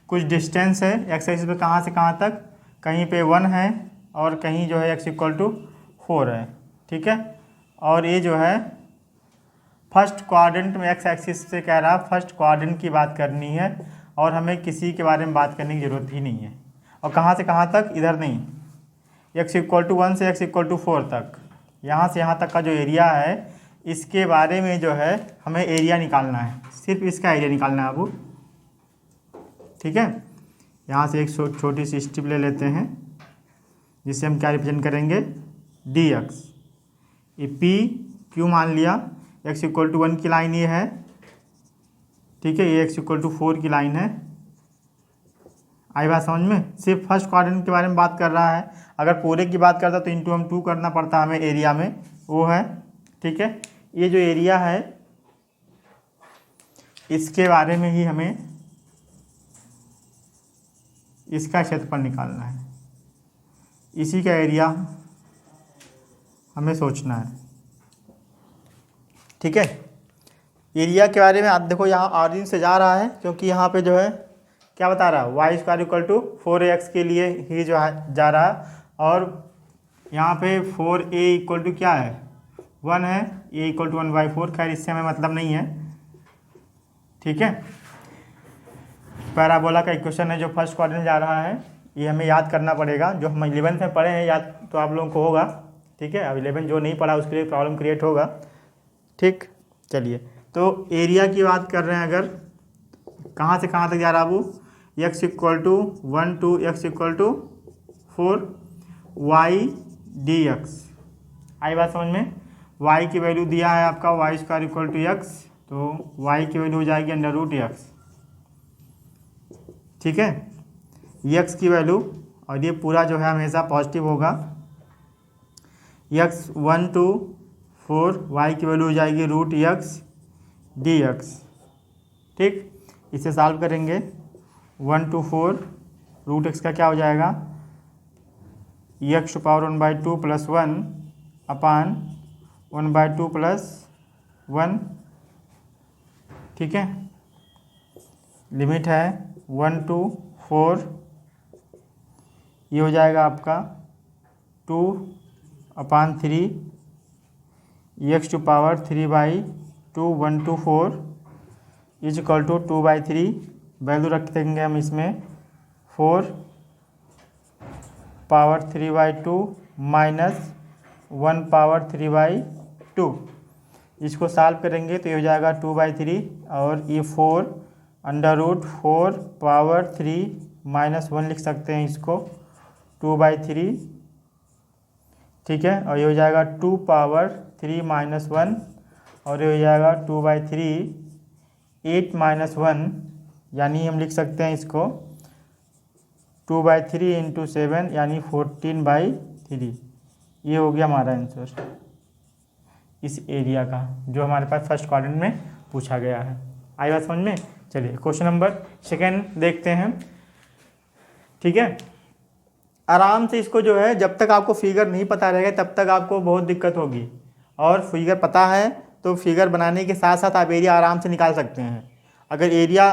कुछ डिस्टेंस है, एक्स एक्सिस पर कहाँ से कहाँ तक, कहीं पे 1 है और कहीं जो है एक्स इक्वल टू 4 है, ठीक है। और ये जो है फर्स्ट क्वाड्रेंट में एक्स एक्सिस से कह रहा फर्स्ट क्वाड्रेंट की बात करनी है और हमें किसी के बारे में बात करने की ज़रूरत ही नहीं है। और कहाँ से कहाँ तक, इधर नहीं, एक्स इक्वल टू 1 से एक्स इक्वल टू 4 तक, यहाँ से यहाँ तक का जो एरिया है इसके बारे में जो है हमें एरिया निकालना है, सिर्फ इसका एरिया निकालना है अब, ठीक है। यहाँ से एक छोटी सी स्ट्रिप ले लेते हैं जिससे हम क्या रिप्रेजेंट करेंगे, डी एक्स। ये पी क्यू मान लिया, एक्स इक्वल टू 1 की लाइन ये है, ठीक है, ये एक्स इक्वल टू 4 की लाइन है। आई बात समझ में? सिर्फ फर्स्ट क्वाड्रेंट के बारे में बात कर रहा है। अगर पूरे की बात करता तो इंटू हम 2 करना पड़ता हमें एरिया में, वो है, ठीक है। ये जो एरिया है इसके बारे में ही हमें इसका क्षेत्रफल निकालना है, इसी का एरिया हमें सोचना है, ठीक है। एरिया के बारे में आप देखो, यहाँ ऑरिजिन से जा रहा है क्योंकि यहाँ पे जो है क्या बता रहा है, Y square equal to 4x के लिए ही जो है जा रहा है, और यहाँ पे 4a इक्वल टू क्या है, 1 है, a इक्वल टू 1/4। खैर इससे हमें मतलब नहीं है, ठीक है। पैराबोला का इक्वेशन है जो फर्स्ट क्वाड्रेंट जा रहा है, ये हमें याद करना पड़ेगा। जो हम 11th में पढ़े हैं याद तो आप लोगों को होगा, ठीक है। अब 11 जो नहीं पढ़ा उसके लिए प्रॉब्लम क्रिएट होगा, ठीक। चलिए, तो एरिया की बात कर रहे हैं, अगर कहाँ से कहाँ तक जा रहा है वो, x equal to 1 2 x equal to 4 y d x. आई बात समझ में? वाई की वैल्यू दिया है आपका y square equal to x, तो वाई की वैल्यू हो जाएगी अंडर रूट एक्स, ठीक है, एक्स की वैल्यू। और ये पूरा जो है हमेशा पॉजिटिव होगा, एक्स 1 2 4, वाई की वैल्यू हो जाएगी रूट एक्स डी एक्स, ठीक। इसे सॉल्व करेंगे, 1 2 4 रूट एक्स का क्या हो जाएगा, x to power 1/2 plus 1 upon 1/2 plus 1, ठीक है। लिमिट है 1 2 4, ये हो जाएगा आपका 2/3, x to power 3/2 124 is equal to 2/3 value रख देंगे हम इसमें 4 पावर 3/2 माइनस 1 पावर 3/2। इसको सॉल्व करेंगे तो ये हो जाएगा 2/3 और ये 4 अंडर रूट 4 पावर 3 माइनस 1 लिख सकते हैं इसको 2/3, ठीक है। और ये हो जाएगा 2 पावर 3 माइनस 1 और ये हो जाएगा 2/3 8 माइनस 1, यानी हम लिख सकते हैं इसको 2/3 इंटू 7 यानी 14/3। ये हो गया हमारा आंसर इस एरिया का जो हमारे पास फर्स्ट क्वाड्रेंट में पूछा गया है। आई बात समझ में। चलिए क्वेश्चन नंबर सेकेंड देखते हैं, ठीक है। आराम से इसको जो है जब तक आपको फिगर नहीं पता रहेगा तब तक आपको बहुत दिक्कत होगी, और फिगर पता है तो फिगर बनाने के साथ साथ आप एरिया आराम से निकाल सकते हैं। अगर एरिया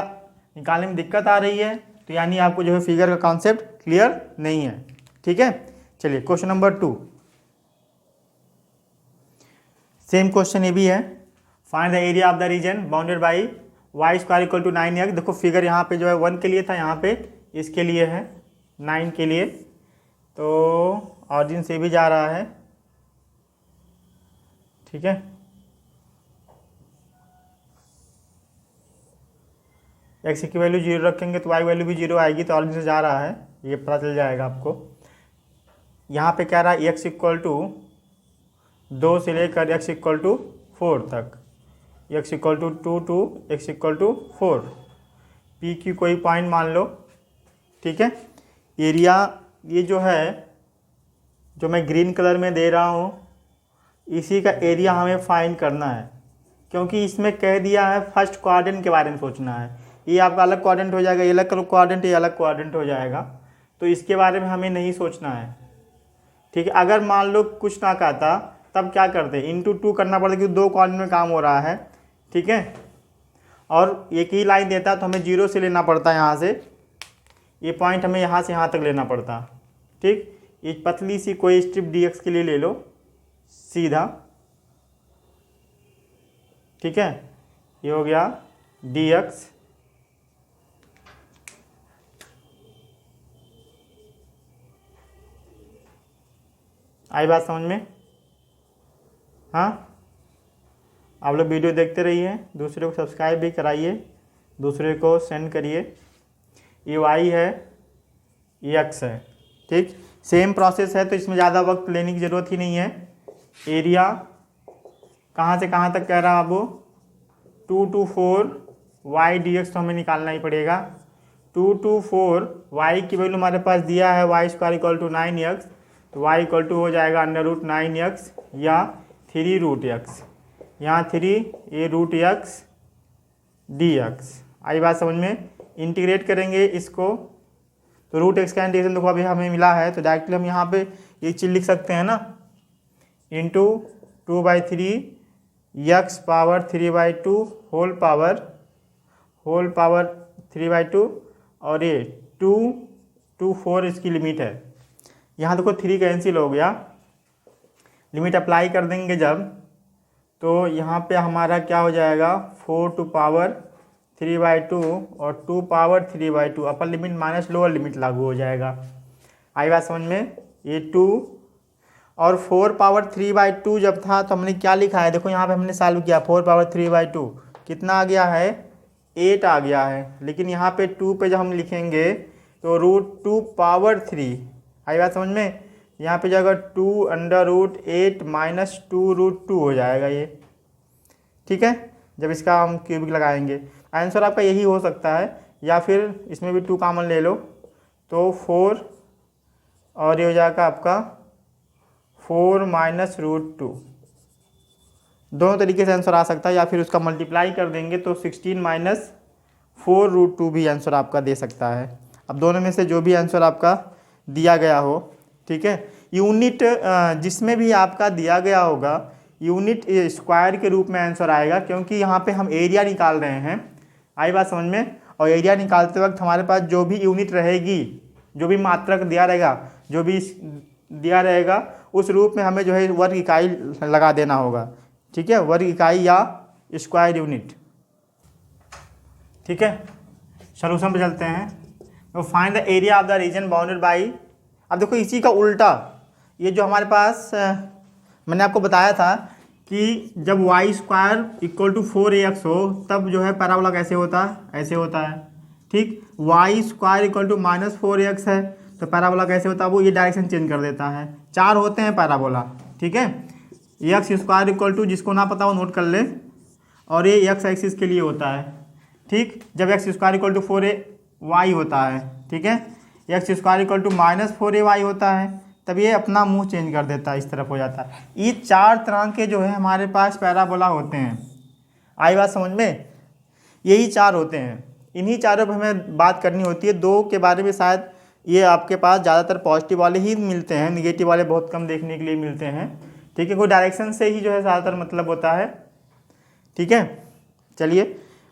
निकालने में दिक्कत आ रही है तो यानी आपको जो है फिगर का कॉन्सेप्ट क्लियर नहीं है, ठीक है। चलिए क्वेश्चन नंबर 2, सेम क्वेश्चन ये भी है। Find the area of the region bounded by y square equal to 9x। देखो फिगर यहाँ पे जो है 1 के लिए था, यहाँ पे इसके लिए है 9 के लिए, तो ऑरिजिन से भी जा रहा है, ठीक है। x की वैल्यू 0 रखेंगे तो y वैल्यू भी 0 आएगी, तो ऑरिजिन से जा रहा है, ये पता चल जाएगा आपको। यहाँ पे कह रहा है x इक्वल टू 2 से लेकर x इक्वल टू 4 तक, x equal to 2 to x equal to 4, p की कोई पॉइंट मान लो, ठीक है। एरिया ये जो है जो मैं ग्रीन कलर में दे रहा हूँ इसी का एरिया हमें फाइंड करना है, क्योंकि इसमें कह दिया है फर्स्ट क्वाड्रेंट के बारे में सोचना है। ये आपका अलग क्वाड्रेंट हो जाएगा, ये अलग क्वाड्रेंट, ये अलग क्वाड्रेंट हो जाएगा, तो इसके बारे में हमें नहीं सोचना है, ठीक है। अगर मान लो कुछ ना कहता तब क्या करते, इंटू 2 करना पड़ता क्योंकि 2 क्वाड्रेंट में काम हो रहा है, ठीक है। और एक ही लाइन देता तो हमें 0 से लेना पड़ता, यहाँ से ये पॉइंट हमें यहाँ से यहाँ तक लेना पड़ता, ठीक। एक पतली सी कोई स्ट्रिप dx के लिए ले लो सीधा, ठीक है। ये हो गया dx, आई बात समझ में। हाँ, आप लोग वीडियो देखते रहिए, दूसरे को सब्सक्राइब भी कराइए, दूसरे को सेंड करिए। ये y है, ये x है, ठीक। सेम प्रोसेस है तो इसमें ज़्यादा वक्त लेने की ज़रूरत ही नहीं है। एरिया कहाँ से कहाँ तक कह रहा है अब 2 to 4 y dx तो हमें निकालना ही पड़ेगा। 2 to 4 y की वैल्यू हमारे पास दिया है Y square equal to 9x, तो y इक्वल टू हो जाएगा अंडर रूट 9x या 3 रूट x, यहाँ 3 ये रूट x dx। आई बात समझ में। इंटीग्रेट करेंगे इसको तो रूट x का इंटीग्रेशन देखो अभी हमें मिला है, तो डायरेक्टली हम यहाँ पे ये चीज़ लिख सकते हैं ना, into 2/3 x power 3/2 whole power 3/2 और ये 2 to 4 इसकी लिमिट है। यहाँ देखो 3 कैंसिल हो गया, लिमिट अप्लाई कर देंगे जब, तो यहाँ पे हमारा क्या हो जाएगा 4 to पावर 3/2 और 2 power 3/2, upper limit minus lower limit लागू हो जाएगा। आई बात समझ में। ये 2 और 4 पावर 3/2 जब था तो हमने क्या लिखा है, देखो यहाँ पे हमने सॉल्व किया, 4 पावर 3/2 कितना आ गया है 8 आ गया है, लेकिन यहाँ पे 2 पे जब हम लिखेंगे तो रूट 2 पावर 3, आई बात समझ में। यहाँ पे जाएगा 2 अंडर रूट 8 माइनस 2 रूट 2 हो जाएगा ये, ठीक है। जब इसका हम क्यूबिक लगाएंगे आंसर आपका यही हो सकता है, या फिर इसमें भी 2 कॉमन ले लो तो 4 और ये हो जाएगा आपका 4 माइनस रूट 2, दोनों तरीके से आंसर आ सकता है, या फिर उसका मल्टीप्लाई कर देंगे तो 16 माइनस 4 रूट 2 भी आंसर आपका दे सकता है। अब दोनों में से जो भी आंसर आपका दिया गया हो, ठीक है। यूनिट जिसमें भी आपका दिया गया होगा यूनिट स्क्वायर के रूप में आंसर आएगा, क्योंकि यहाँ पे हम एरिया निकाल रहे हैं, आई बात समझ में। और एरिया निकालते वक्त हमारे पास जो भी यूनिट रहेगी, जो भी मात्रक दिया रहेगा, जो भी दिया रहेगा उस रूप में हमें जो है वर्ग इकाई लगा देना होगा, ठीक है, वर्ग इकाई या स्क्वायर यूनिट। ठीक है, सॉल्यूशन पे चलते हैं। तो find the area of the region bounded by, अब देखो इसी का उल्टा, ये जो हमारे पास मैंने आपको बताया था कि जब Y square equal to 4ax हो तब जो है पैराबोला कैसे होता है, ऐसे होता है। ठीक, y square equal to -4ax है तो पैराबोला कैसे होता है, वो ये डायरेक्शन चेंज कर देता है। 4 होते हैं पैराबोला। ठीक है, एक्स स्क्वायर इक्वल टू, जिसको ना पता वो नोट कर ले, और ये एक्स एक्सिस के लिए होता है। ठीक, जब x square equal to 4ay होता है, ठीक है, x square equal to -4ay होता है, तब ये अपना मुंह चेंज कर देता है, इस तरफ हो जाता है। ये 4 तरह के जो है हमारे पास पैराबोला होते हैं। आई बात समझ में, यही 4 होते हैं, इन्हीं चारों पर हमें बात करनी होती है। 2 के बारे में शायद ये आपके पास ज़्यादातर पॉजिटिव वाले ही मिलते हैं, निगेटिव वाले बहुत कम देखने के लिए मिलते हैं। ठीक है, कोई डायरेक्शन से ही जो है ज़्यादातर मतलब होता है। ठीक है, चलिए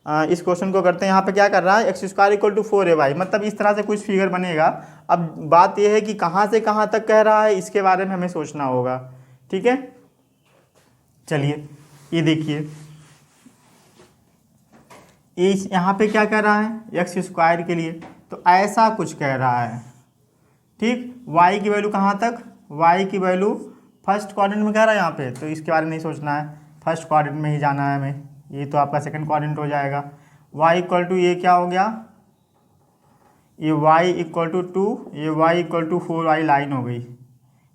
इस क्वेश्चन को करते हैं। यहाँ पे क्या कर रहा है, x square equal to 4ay, मतलब इस तरह से कुछ फिगर बनेगा। अब बात यह है कि कहाँ से कहाँ तक कह रहा है, इसके बारे में हमें सोचना होगा। ठीक है, चलिए ये देखिए, यहाँ पे क्या कह रहा है, एक्स स्क्वायर के लिए तो ऐसा कुछ कह रहा है। ठीक, वाई की वैल्यू कहाँ तक, वाई की वैल्यू फर्स्ट क्वाड्रेंट में कह रहा है यहाँ पे, तो इसके बारे में नहीं सोचना है, फर्स्ट क्वाड्रेंट में ही जाना है हमें। ये तो आपका सेकंड क्वाड्रेंट हो जाएगा। y इक्वल टू ये क्या हो गया, ये y इक्वल टू 2, ये y equal to 4y line हो गई।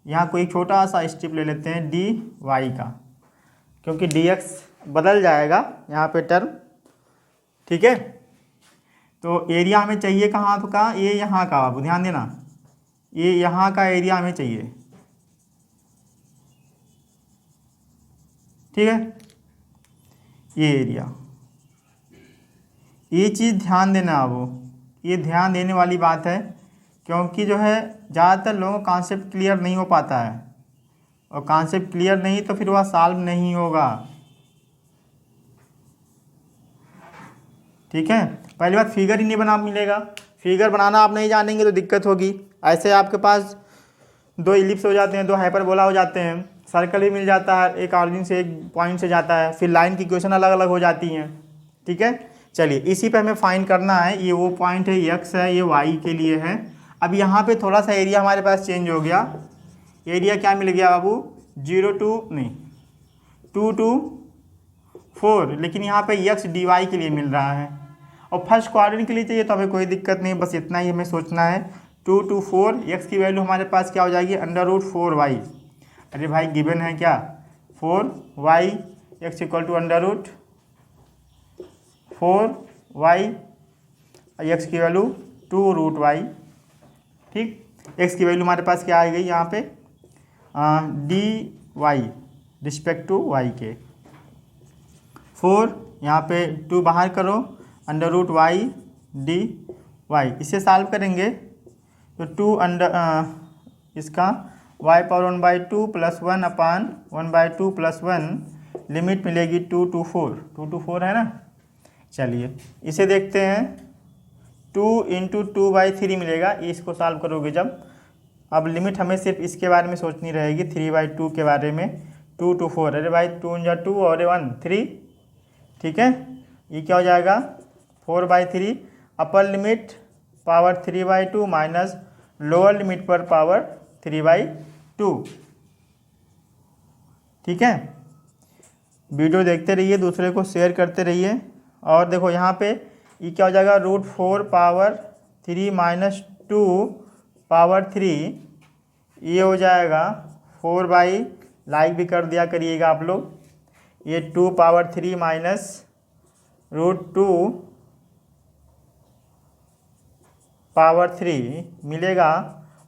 यहाँ कोई छोटा सा स्टेप ले लेते हैं dy का, क्योंकि dx बदल जाएगा यहाँ पे टर्म। ठीक है, तो एरिया हमें चाहिए कहाँ तो का, ये यहाँ का, आप ध्यान देना, ये यहाँ का एरिया हमें चाहिए। ठीक है, ये एरिया, ये चीज़ ध्यान देना। अब ये ध्यान देने वाली बात है, क्योंकि जो है ज़्यादातर लोगों को कॉन्सेप्ट क्लियर नहीं हो पाता है, और कॉन्सेप्ट क्लियर नहीं तो फिर वह सॉल्व नहीं होगा। ठीक है, पहली बात फिगर ही नहीं बना मिलेगा, फिगर बनाना आप नहीं जानेंगे तो दिक्कत होगी। ऐसे आपके पास 2 इलिप्स हो जाते हैं, 2 हाइपरबोला हो जाते हैं, सर्कल भी मिल जाता है, एक ऑरिजिन से एक पॉइंट से जाता है, फिर लाइन की इक्वेशन अलग अलग हो जाती हैं। ठीक है, चलिए इसी पे हमें फाइंड करना है। ये वो पॉइंट है, एक्स है, ये वाई के लिए है। अब यहाँ पे थोड़ा सा एरिया हमारे पास चेंज हो गया। एरिया क्या मिल गया बाबू, 2 to 4, लेकिन यहाँ पे एक्स डी वाई के लिए मिल रहा है, और फर्स्ट क्वाड्रेंट के लिए चाहिए तो हमें कोई दिक्कत नहीं, बस इतना ही हमें सोचना है। 2 to 4, एक्स की वैल्यू हमारे पास क्या हो जाएगी, √4y। अरे भाई गिवन है क्या, 4y, x equal to √4y, x की वैल्यू 2√y। ठीक, एक्स की वैल्यू हमारे पास क्या आ गई यहाँ पे, dy रिस्पेक्ट टू y के। 4 यहाँ पे 2 बाहर करो, √y dy, इसे सॉल्व करेंगे तो 2 इसका y पावर 1/2 + 1/2 + 1 लिमिट मिलेगी 2 to 4 है ना। चलिए इसे देखते हैं, 2 × 2/3 मिलेगा, इसको सॉल्व करोगे जब। अब लिमिट हमें सिर्फ इसके बारे में सोचनी रहेगी, 3/2 के बारे में, 2 to 4, अरे भाई 2 × 2 और 1 3। ठीक है, ये क्या हो जाएगा, 4/3, upper limit power 3/2 minus lower limit पर पावर 3/2। ठीक है, वीडियो देखते रहिए, दूसरे को शेयर करते रहिए। और देखो यहाँ पे ये क्या हो जाएगा, √4 पावर 3 माइनस 2 पावर 3, ये हो जाएगा 4/, लाइक भी कर दिया करिएगा आप लोग, ये 2 पावर 3 माइनस √2 पावर 3 मिलेगा।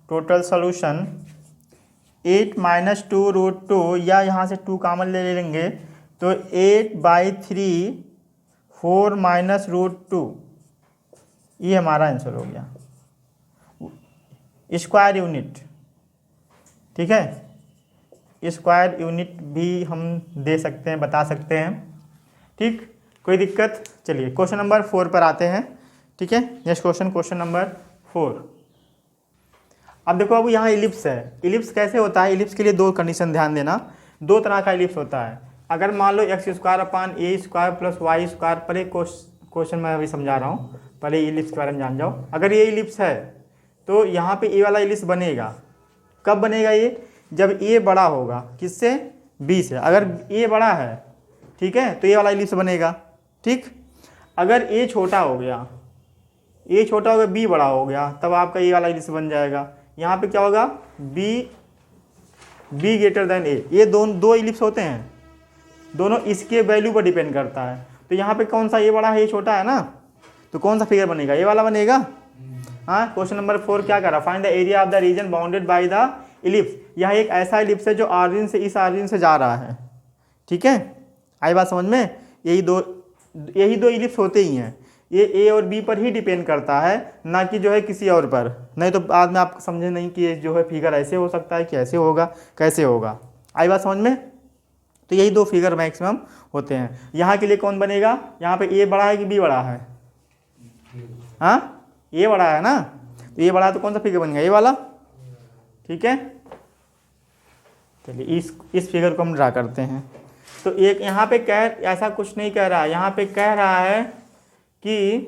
टोटल सॉल्यूशन 8 माइनस 2 √2, या यहाँ से 2 कॉमन ले लेंगे तो 8/3 4 माइनस √2, ये हमारा आंसर हो गया, स्क्वायर यूनिट। ठीक है, स्क्वायर यूनिट भी हम दे सकते हैं, बता सकते हैं। ठीक, कोई दिक्कत। चलिए क्वेश्चन नंबर 4 पर आते हैं। ठीक है, नेक्स्ट क्वेश्चन नंबर 4। अब देखो अब यहाँ इलिप्स है। इलिप्स कैसे होता है, इलिप्स के लिए 2 कंडीशन ध्यान देना। 2 तरह का इलिप्स होता है, अगर मान लो x square upon a square plus y square, पर एक क्वेश्चन मैं अभी समझा रहा हूँ, पहले इलिप्स के बारे में जान जाओ। अगर ये इलिप्स है तो यहाँ पे ए वाला इलिप्स बनेगा। कब बनेगा ये? जब ए बड़ा होगा किससे? बी से। अगर ए बड़ा है, ठीक है, तो ये वाला इलिप्स बनेगा। ठीक, अगर ए छोटा हो गया, ए छोटा हो गया, बी बड़ा हो गया, तब आपका ये वाला इलिप्स बन जाएगा। यहाँ पे क्या होगा? बी ग्रेटर देन ए। ये दो इलिप्स होते हैं, दोनों इसके वैल्यू पर डिपेंड करता है। तो यहाँ पे कौन सा, ये बड़ा है ये छोटा है ना, तो कौन सा फिगर बनेगा? ये वाला बनेगा। हाँ, क्वेश्चन नंबर 4 क्या कर रहा? Find the area of the region bounded by the ellipse. यह एक ऐसा इलिप्स है जो ऑरिजिन से इस ऑरिजिन से जा रहा है। ठीक है, आई बात समझ में? यही दो इलिप्स होते ही हैं। ये ए और बी पर ही डिपेंड करता है, ना कि जो है किसी और पर। नहीं तो बाद में आप समझे नहीं कि ये जो है फिगर ऐसे हो सकता है कि ऐसे होगा, कैसे होगा। आई बात समझ में? तो यही दो फिगर मैक्सिमम होते हैं। यहाँ के लिए कौन बनेगा? यहाँ पे ए बड़ा है कि बी बड़ा है? हाँ, ए बड़ा है ना, तो ए बड़ा है तो कौन सा फिगर बनेगा? ये वाला। ठीक है, चलिए इस फिगर को हम ड्रा करते हैं। तो एक यहाँ पे ऐसा कुछ नहीं कह रहा है, यहाँ पे कह रहा है कि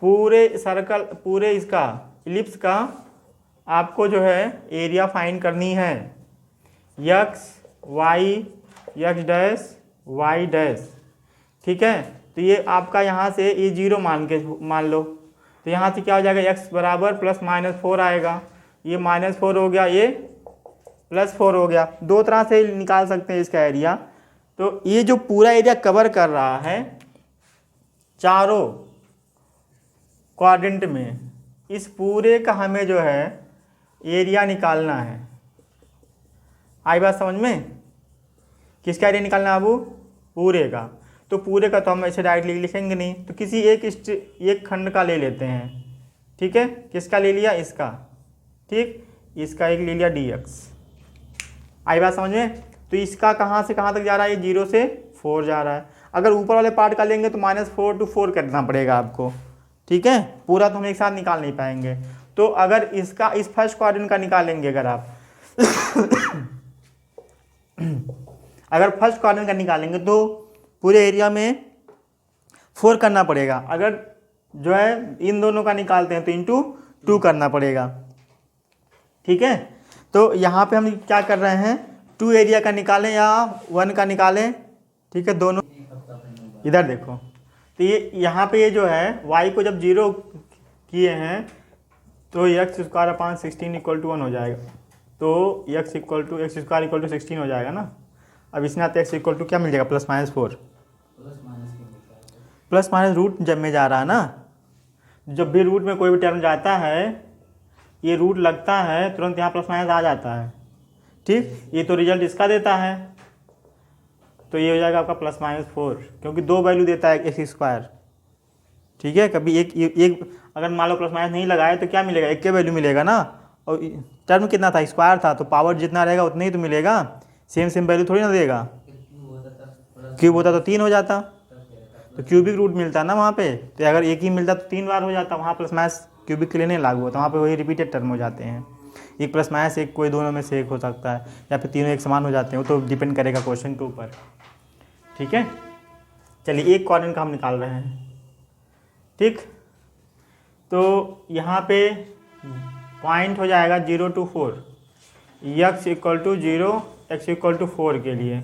पूरे इसका इलिप्स का आपको जो है एरिया फाइंड करनी है। X y, x dash y dash. ठीक है, तो ये आपका यहाँ से ये 0 मान लो, तो यहाँ से क्या हो जाएगा? x बराबर प्लस माइनस 4 आएगा। ये -4 हो गया, ये +4 हो गया। दो तरह से निकाल सकते हैं इसका एरिया। तो ये जो पूरा एरिया कवर कर रहा है चारों क्वाड्रेंट में, इस पूरे का हमें जो है एरिया निकालना है। आई बात समझ में? किसका एरिया निकालना है बाबू? पूरे का। तो पूरे का तो हम ऐसे डायरेक्टली लिखेंगे नहीं, तो किसी एक खंड का ले लेते हैं। ठीक है, किसका ले लिया? इसका। ठीक, इसका एक ले लिया dx। आई बात समझ में? तो इसका कहाँ से कहाँ तक जा रहा है? ये 0 से 4 जा रहा है। अगर ऊपर वाले पार्ट का लेंगे तो -4 to 4 करना पड़ेगा आपको। ठीक है, पूरा तो हम एक साथ निकाल नहीं पाएंगे। तो अगर इसका इस फर्स्ट क्वाड्रेंट का निकालेंगे, अगर आप अगर फर्स्ट क्वाड्रेंट का निकालेंगे तो पूरे एरिया में 4 करना पड़ेगा। अगर जो है इन दोनों का निकालते हैं तो इंटू 2 करना पड़ेगा। ठीक है, तो यहाँ पे हम क्या कर रहे हैं? 2 एरिया का निकालें या 1 का निकालें? ठीक है, दोनों। इधर देखो, तो ये यहाँ पे ये जो है y को जब 0 किए हैं तो x स्क्वायर अपान 16 = 1 हो जाएगा। तो x स्क्वायर = 16 हो जाएगा ना। अब इसमें आते x = क्या मिल जाएगा? +-4। प्लस माइनस रूट जब में जा रहा है ना, जब भी रूट में कोई भी टर्म जाता है, ये रूट लगता है, तुरंत यहाँ प्लस माइनस आ जाता है। ठीक, ये तो रिजल्ट इसका देता है, तो ये हो जाएगा आपका +-4, क्योंकि 2 वैल्यू देता है एक्स स्क्वायर। ठीक है, कभी एक अगर मान लो प्लस माइनस नहीं लगाए तो क्या मिलेगा? एक के वैल्यू मिलेगा ना। और टर्म कितना था? स्क्वायर था, तो पावर जितना रहेगा उतना ही तो मिलेगा। सेम वैल्यू थोड़ी ना देगा। क्यूब होता तो 3 हो जाता, तो क्यूबिक रूट मिलता ना वहाँ पे। तो अगर एक ही मिलता तो 3 बार हो जाता। वहाँ प्लस माइनस क्यूबिक के लिए नहीं लागू होता, वहाँ पे वही रिपीटेड टर्म हो जाते हैं। एक प्लस माइनस एक कोई दोनों में से एक हो सकता है, या फिर तीनों एक समान हो जाते हैं। वो तो डिपेंड करेगा क्वेश्चन के ऊपर। ठीक है, चलिए एक क्वाड्रेंट का हम निकाल रहे हैं। ठीक, तो यहाँ पे पॉइंट हो जाएगा 0 to 4, x = 0, x = 4 के लिए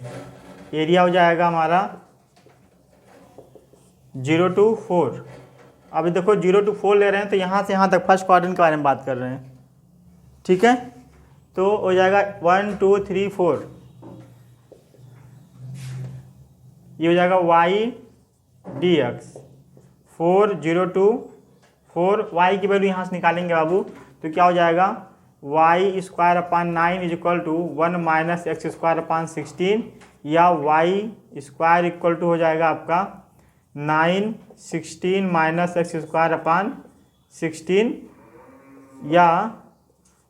एरिया हो जाएगा हमारा 0 to 4। अभी देखो 0 to 4 ले रहे हैं, तो यहाँ से यहाँ तक फर्स्ट क्वाड्रेंट के बारे में बात कर रहे हैं। ठीक है, तो हो जाएगा 1 2 3 4। ये हो जाएगा y dx 4 0 to 4। y की वैल्यू यहाँ से निकालेंगे बाबू, तो क्या हो जाएगा? y square upon 9 = 1 - x square upon 16, या y स्क्वायर इक्वल टू हो जाएगा आपका 9 16 - x स्क्वायर अपान 16, या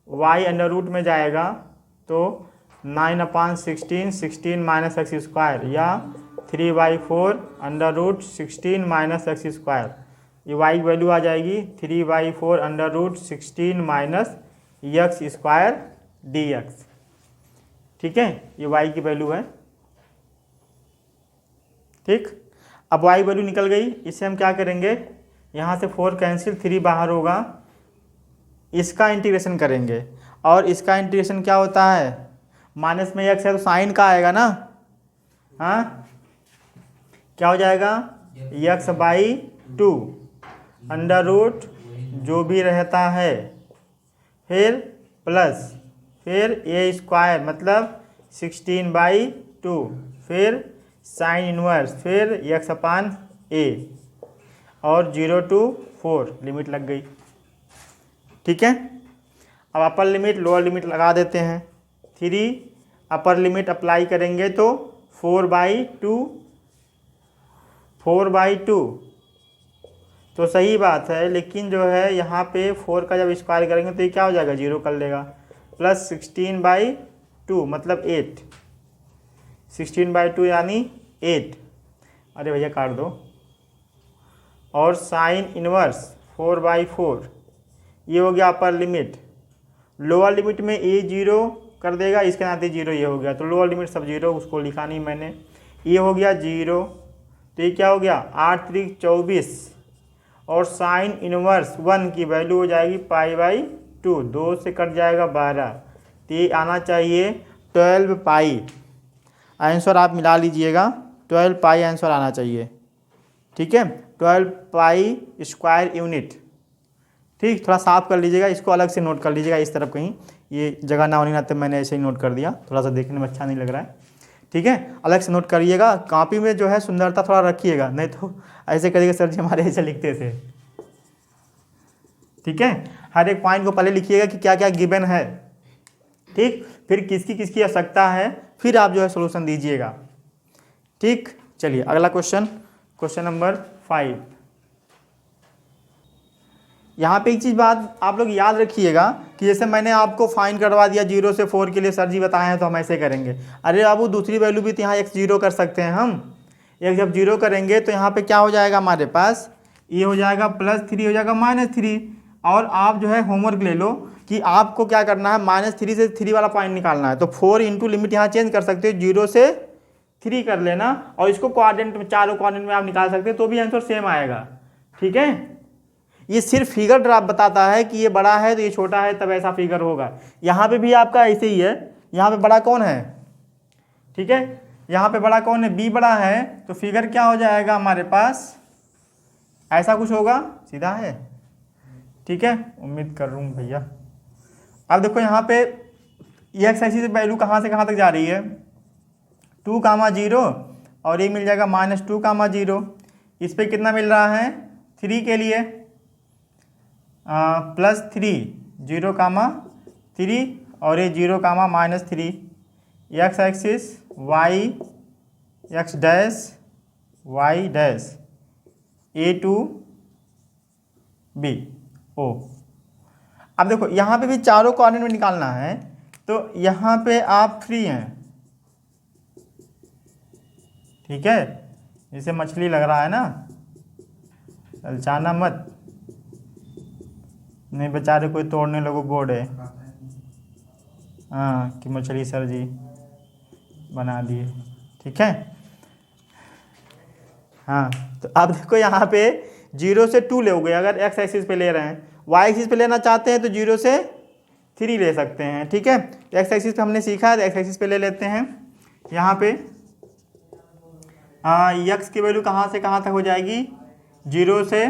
y अंडर रूट में जाएगा तो 9/16 16 - x स्क्वायर, या 3/4 अंडर रूट 16 - x स्क्वायर। ये y की वैल्यू आ जाएगी 3/4 under root 16 - x square dx। ठीक है, ये y की वैल्यू है। ठीक, अब y वैल्यू निकल गई, इससे हम क्या करेंगे, यहाँ से 4 कैंसिल, 3 बाहर होगा, इसका इंटीग्रेशन करेंगे। और इसका इंटीग्रेशन क्या होता है, माइनस में x है तो साइन का आएगा ना, हाँ क्या हो जाएगा, x/2 अंडर रूट जो भी रहता है, फिर प्लस, फिर a स्क्वायर मतलब 16/2, फिर साइन इनवर्स, फिर x/a और 0 to 4 लिमिट लग गई। ठीक है, अब अपर लिमिट लोअर लिमिट लगा देते हैं। 3 अपर लिमिट अप्लाई करेंगे तो 4/2 तो सही बात है, लेकिन जो है यहाँ पे 4 का जब स्क्वायर करेंगे तो ये क्या हो जाएगा, 0 कर लेगा, प्लस 16/2 मतलब 8, 16/2 यानी 8, अरे भैया काट दो, और साइन इनवर्स 4/4, ये हो गया अपर लिमिट। लोअर लिमिट में ए 0 कर देगा, इसके नाते 0 ये हो गया, तो लोअर लिमिट सब 0, उसको लिखा नहीं मैंने, ये हो गया 0, तो ये क्या हो गया 8 3 24, और साइन इनवर्स 1 की वैल्यू हो जाएगी π/2, 2 से कट जाएगा 12, तो ये आना चाहिए 12 पाई। आंसर आप मिला लीजिएगा, 12 पाई आंसर आना चाहिए। ठीक है, 12 पाई स्क्वायर यूनिट। ठीक, थोड़ा साफ कर लीजिएगा, इसको अलग से नोट कर लीजिएगा, इस तरफ कहीं ये जगह ना होने नाते मैंने ऐसे ही नोट कर दिया, थोड़ा सा देखने में अच्छा नहीं लग रहा है। ठीक है, अलग से नोट करिएगा, कॉपी में जो है सुंदरता थोड़ा रखिएगा, नहीं तो ऐसे करिएगा सर जी हमारे ऐसे लिखते थे। ठीक है, हर एक पॉइंट को पहले लिखिएगा कि क्या क्या गिवन है, ठीक, फिर किसकी किसकी आवश्यकता है, फिर आप जो है सोल्यूशन दीजिएगा। ठीक, चलिए अगला क्वेश्चन, क्वेश्चन नंबर 5। यहाँ पे एक चीज़ बात आप लोग याद रखिएगा कि जैसे मैंने आपको फाइन करवा दिया 0 से 4 के लिए सर जी बताए हैं तो हम ऐसे करेंगे, अरे बाबू दूसरी वैल्यू भी तो यहाँ x0 कर सकते हैं हम, एक जब 0 करेंगे तो यहाँ पे क्या हो जाएगा हमारे पास, ये हो जाएगा +3 हो जाएगा -3। और आप जो है होमवर्क ले लो कि आपको क्या करना है, -3 से 3 वाला पॉइंट निकालना है, तो 4 इंटू लिमिट यहाँ चेंज कर सकते हो, 0 से 3 कर लेना, और इसको क्वाड्रेंट में, चारों क्वाड्रेंट में आप निकाल सकते हो, तो भी आंसर सेम आएगा। ठीक है, ये सिर्फ फिगर ड्राफ्ट बताता है कि ये बड़ा है तो ये छोटा है, तब ऐसा फिगर होगा। यहाँ पे भी आपका ऐसे ही है, यहाँ पे बड़ा कौन है, ठीक है, यहाँ पे बड़ा कौन है, b बड़ा है, तो फिगर क्या हो जाएगा हमारे पास, ऐसा कुछ होगा, सीधा है। ठीक है, उम्मीद कर रहा हूँ भैया। अब देखो यहाँ पे ये एक्स एक्सिस से वैल्यू कहाँ से कहाँ तक जा रही है, 2, 0, और ये मिल जाएगा -2, 0। इस पे कितना मिल रहा है, 3 के लिए +3, 0, 3, और ये 0, -3। X axis y x dash y dash a to b o। अब देखो यहाँ पे भी चारों कोऑर्डिनेट में निकालना है, तो यहाँ पे आप फ्री हैं। ठीक है, जैसे मछली लग रहा है ना, ललचाना मत, नहीं बेचारे कोई तोड़ने लोगों बोर्ड है, हाँ कि मछली सर जी बना दिए। ठीक है, हाँ तो अब देखो यहाँ पे 0 से 2 लोगे अगर एक्स एक्सिस पे ले रहे हैं, वाई एक्सिस पे लेना चाहते हैं तो 0 से 3 ले सकते हैं। ठीक है, एक्स एक्सिस पे हमने सीखा है तो एक्स एक्सिस पे ले लेते हैं। यहाँ पे एक्स की वैल्यू कहाँ से कहाँ तक हो जाएगी, 0 से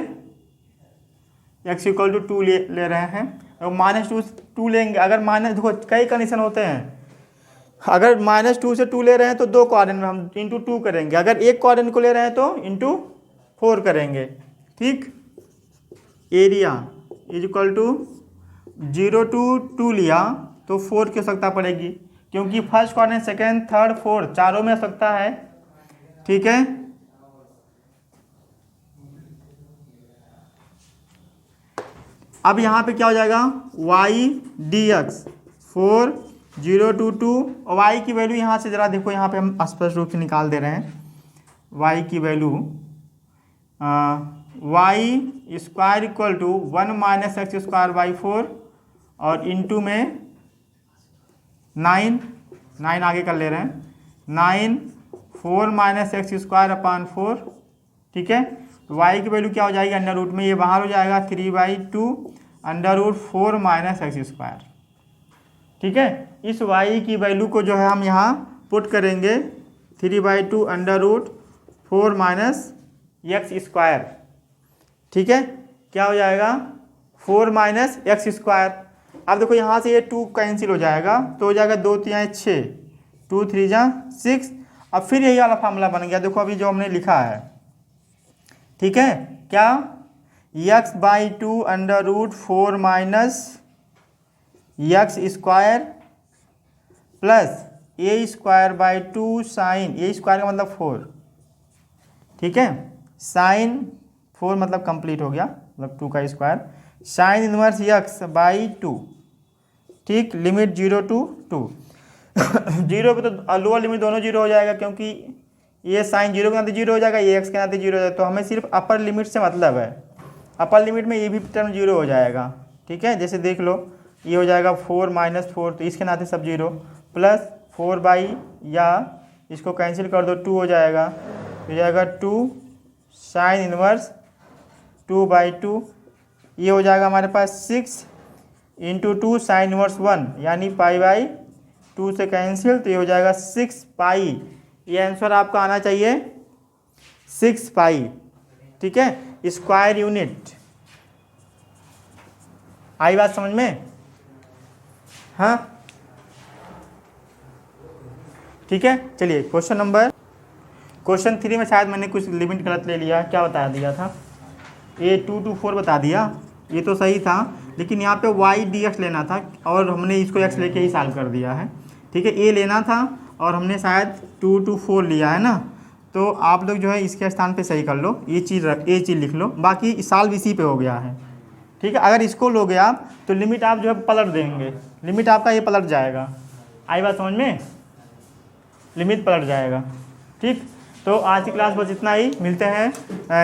x = 2 ले रहे हैं, और -2 लेंगे, अगर माइनस, देखो कई कंडीशन होते हैं, अगर -2 से 2 ले रहे हैं तो 2 क्वाड्रेंट में हम × 2 करेंगे, अगर एक क्वाड्रेंट को ले रहे हैं तो × 4 करेंगे। ठीक, एरिया = 0 to 2 लिया तो 4 की आवश्यकता पड़ेगी, क्योंकि first quadrant, second, third, fourth चारों में आवश्यकता है। ठीक है, अब यहाँ पे क्या हो जाएगा, y dx 4, 0 to 2, और y की वैल्यू यहाँ से ज़रा देखो, यहाँ पे हम स्पष्ट रूप से निकाल दे रहे हैं y की वैल्यू, y स्क्वायर = 1 - x²/4, और इंटू में 9 आगे कर ले रहे हैं, 9 4 माइनस एक्स स्क्वायर अपान 4, ठीक है। तो y की वैल्यू क्या हो जाएगी, अंडर रूट में ये बाहर हो जाएगा 3/2 under root 4 minus x square, ठीक है। इस y की वैल्यू को जो है हम यहाँ पुट करेंगे 3/2 under root 4 minus x square, ठीक है। क्या हो जाएगा 4 माइनस एक्स स्क्वायर। अब देखो यहाँ से ये 2 कैंसिल हो जाएगा तो हो जाएगा 2 3 6, 2 3 6। अब फिर यही वाला फार्मूला बन गया, देखो अभी जो हमने लिखा है, ठीक है। क्या x/2 under root 4 minus x square plus a²/2 sine, a square का मतलब 4, ठीक है। साइन 4 मतलब कंप्लीट हो गया, मतलब 2 का स्क्वायर, साइन इनवर्स x/2, ठीक। लिमिट 0 to 2 जीरो पे तो लोअर लिमिट दोनों जीरो हो जाएगा, क्योंकि ये साइन जीरो के नाते जीरो हो जाएगा, ये एक्स के नाते जीरो हो जाएगा। तो हमें सिर्फ अपर लिमिट से मतलब है, अपर लिमिट में ये भी टर्म जीरो हो जाएगा, ठीक है। जैसे देख लो ये हो जाएगा 4 माइनस 4, तो इसके नाते सब जीरो, प्लस 4/, या इसको कैंसिल कर दो 2 हो जाएगा, हो जाएगा 2 साइन इनवर्स 2/2, ये हो जाएगा हमारे पास 6 इंटू 2 साइन इनवर्स 1 यानी π/2 से कैंसिल, तो ये हो जाएगा 6π। ये आंसर आपका आना चाहिए 6π, ठीक है। स्क्वायर यूनिट, आई बात समझ में, हाँ ठीक है। चलिए क्वेश्चन 3 में शायद मैंने कुछ लिमिट गलत ले लिया, क्या बता दिया था, a2 to 4 बता दिया, ये तो सही था, लेकिन यहाँ पे y dx लेना था और हमने इसको x लेके ही सॉल्व कर दिया है, ठीक है। a लेना था और हमने शायद 2 to 4 लिया है ना, तो आप लोग जो है इसके स्थान पे सही कर लो, ये चीज़ लिख लो, बाकी सॉल्व इसी पे हो गया है, ठीक है। अगर इसको लोगे आप तो लिमिट आप जो है पलट देंगे, लिमिट आपका ये पलट जाएगा, आई बात समझ में, लिमिट पलट जाएगा, ठीक। तो आज की क्लास बस इतना ही, मिलते हैं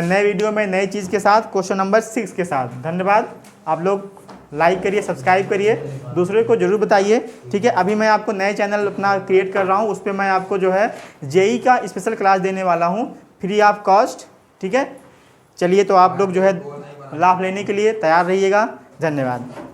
नए वीडियो में नई चीज़ के साथ, क्वेश्चन नंबर 6 के साथ। धन्यवाद। आप लोग लाइक करिए, सब्सक्राइब करिए, दूसरे को जरूर बताइए, ठीक है। अभी मैं आपको नए चैनल अपना क्रिएट कर रहा हूँ, उस पर मैं आपको जो है जेई का स्पेशल क्लास देने वाला हूँ, फ्री ऑफ कॉस्ट, ठीक है। चलिए, तो आप लोग जो है लाभ लेने के लिए तैयार रहिएगा। धन्यवाद।